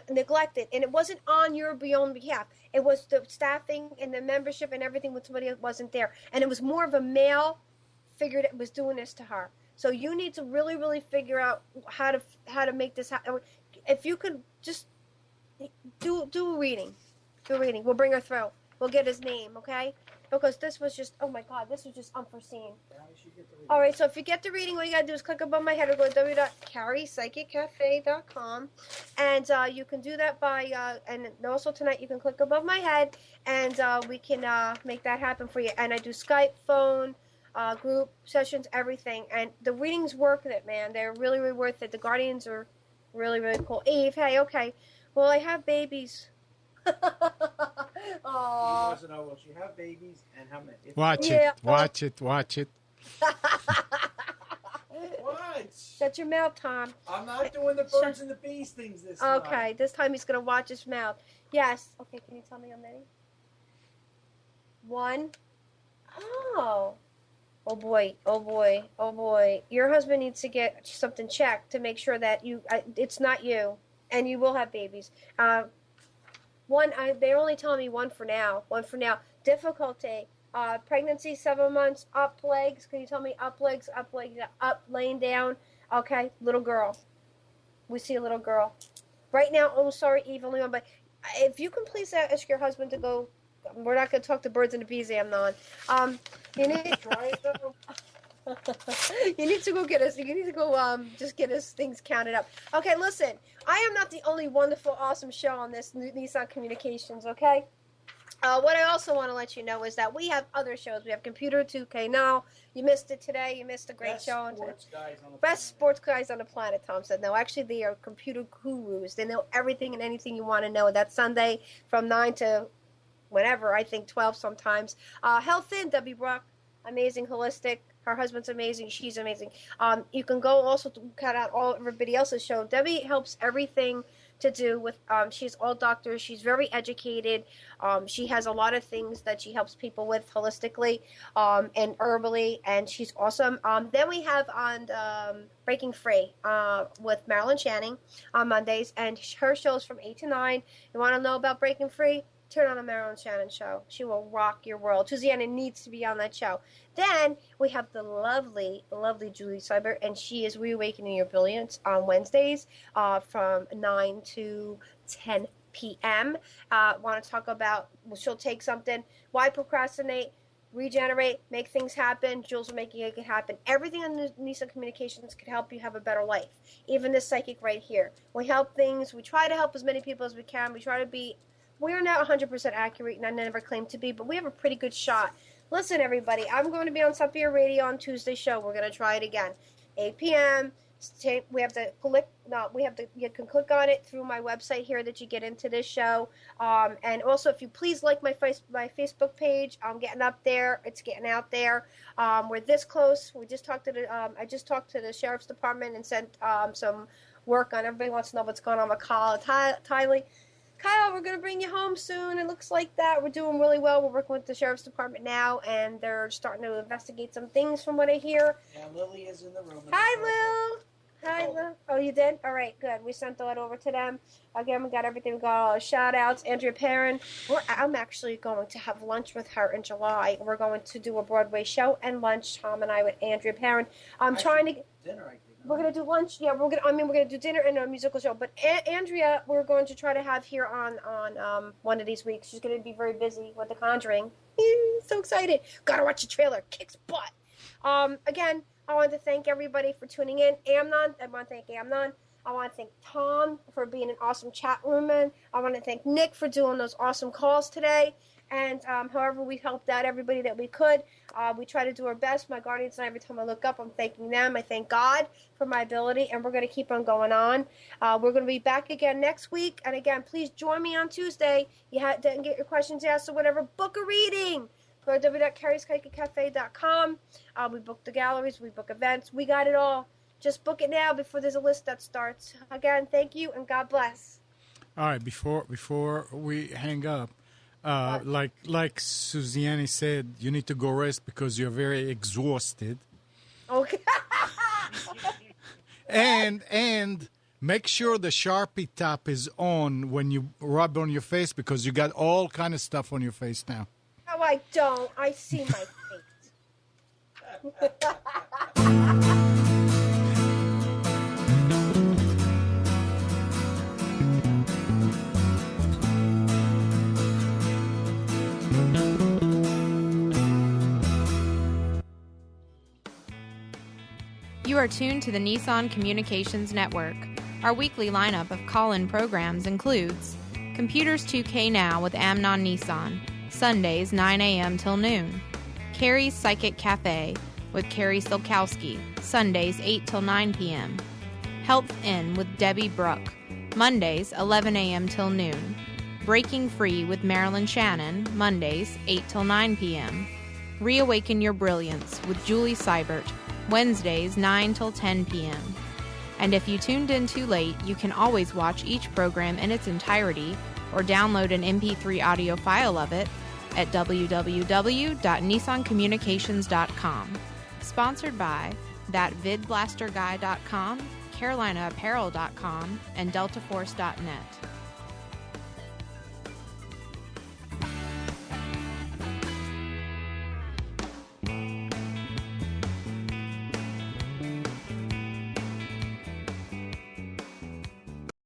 neglected, and it wasn't on your own behalf. It was the staffing and the membership and everything when somebody wasn't there, and it was more of a male figure that was doing this to her. So you need to really, really figure out how to make this happen. If you could just do a reading. We'll bring her through. We'll get his name, okay? Because this was just, oh my God, this was just unforeseen. All right, so if you get the reading, all you got to do is click above my head or go to www.carriepsychiccafe.com. And you can do that by, and also tonight you can click above my head, and we can make that happen for you. And I do Skype, phone, group sessions, everything. And the readings worth it, man. They're really, really worth it. The guardians are really, really cool. Eve, hey, okay. Well, I have babies. Oh. She know, will she have babies and how many? Watch it. What? Shut your mouth, Tom. I'm not doing the birds and the bees things this time. Okay, this time he's going to watch his mouth. Yes. Okay, can you tell me how many? 1. Oh. Oh boy. Your husband needs to get something checked to make sure that it's not you, and you will have babies. They're only telling me one for now. Difficulty, pregnancy 7 months, up legs. Can you tell me up legs, up, laying down? Okay, little girl. We see a little girl. Right now, oh, sorry, Eve, only one, but if you can please ask your husband to go we're not going to talk to birds and the bees, Amnon. You need Try it though. you need to go get us. You need to go just get us things counted up. Okay, listen. I am not the only wonderful, awesome show on this Nissan Communications. Okay. What I also want to let you know is that we have other shows. We have Computer 2K now. You missed it today. You missed a great show. Best sports guys on the planet, Tom said. No, actually, they are computer gurus. They know everything and anything you want to know. That's Sunday from 9 to whenever, I think 12 sometimes. Health In, Debbie Brock, amazing, holistic. Her husband's amazing. She's amazing. You can go also to cut out all everybody else's show. Debbie helps everything to do with, she's all doctors. She's very educated. She has a lot of things that she helps people with holistically and herbally, and she's awesome. Then we have on Breaking Free with Marilyn Channing on Mondays, and her show's from 8 to 9. You want to know about Breaking Free? Turn on a Marilyn Shannon show. She will rock your world. Susanna needs to be on that show. Then we have the lovely, lovely Julie Seibert, and she is Reawakening Your Brilliance on Wednesdays from 9 to 10 p.m. Want to talk about, she'll take something, why procrastinate, regenerate, make things happen. Jules are making it happen. Everything on the Nissan Communications could help you have a better life. Even this psychic right here. We help things. We try to help as many people as we can. We try to be, we're not 100% accurate, and I never claim to be, but we have a pretty good shot. Listen, everybody, I'm going to be on Sapphire Radio on Tuesday show. We're going to try it again. 8 p.m. We have to click. No, we have to. You can click on it through my website here that you get into this show. And also, if you please like my Facebook page, I'm getting up there. It's getting out there. We're this close. We just talked to the. I just talked to the sheriff's department and sent some work on. Everybody wants to know what's going on with Tylee. Kyle, we're going to bring you home soon. It looks like that. We're doing really well. We're working with the Sheriff's Department now, and they're starting to investigate some things from what I hear. Yeah, Lily is in the room. Hi, Lil. Hi, Lil. Oh, you did? All right, good. We sent that over to them. Again, we got everything. We got all the shout-outs. Andrea Perrin. I'm actually going to have lunch with her in July. We're going to do a Broadway show and lunch, Tom and I, with Andrea Perrin. I'm trying to get dinner, I think. We're gonna do lunch. Yeah, we're gonna do dinner and a musical show. But Andrea, we're going to try to have here on one of these weeks. She's gonna be very busy with The Conjuring. So excited! Gotta watch the trailer. Kicks butt. Again, I want to thank everybody for tuning in. Amnon, I want to thank Amnon. I want to thank Tom for being an awesome chat room man. I want to thank Nick for doing those awesome calls today. And however we helped out everybody that we could, we try to do our best. My guardians and I, every time I look up, I'm thanking them. I thank God for my ability, and we're going to keep on going on. We're going to be back again next week. And again, please join me on Tuesday. You didn't get your questions asked or whatever. Book a reading. Go to www.carriespsychiccafe.com. We book the galleries. We book events. We got it all. Just book it now before there's a list that starts. Again, thank you, and God bless. All right, before we hang up, like Susanne said, you need to go rest because you're very exhausted. Okay. and make sure the Sharpie top is on when you rub on your face because you got all kind of stuff on your face now. No, I don't. I see my face. You are tuned to the Nissan Communications Network. Our weekly lineup of call-in programs includes Computers 2K Now with Amnon Nissan, Sundays 9 a.m. till noon. Carrie's Psychic Cafe with Carrie Silkowski, Sundays 8 till 9 p.m. Health In with Debbie Bruck, Mondays 11 a.m. till noon. Breaking Free with Marilyn Shannon, Mondays 8 till 9 p.m. Reawaken Your Brilliance with Julie Seibert, Wednesdays 9 till 10 p.m. And if you tuned in too late, you can always watch each program in its entirety or download an MP3 audio file of it at www.nissancommunications.com. Sponsored by thatvidblasterguy.com, carolinaapparel.com, and deltaforce.net.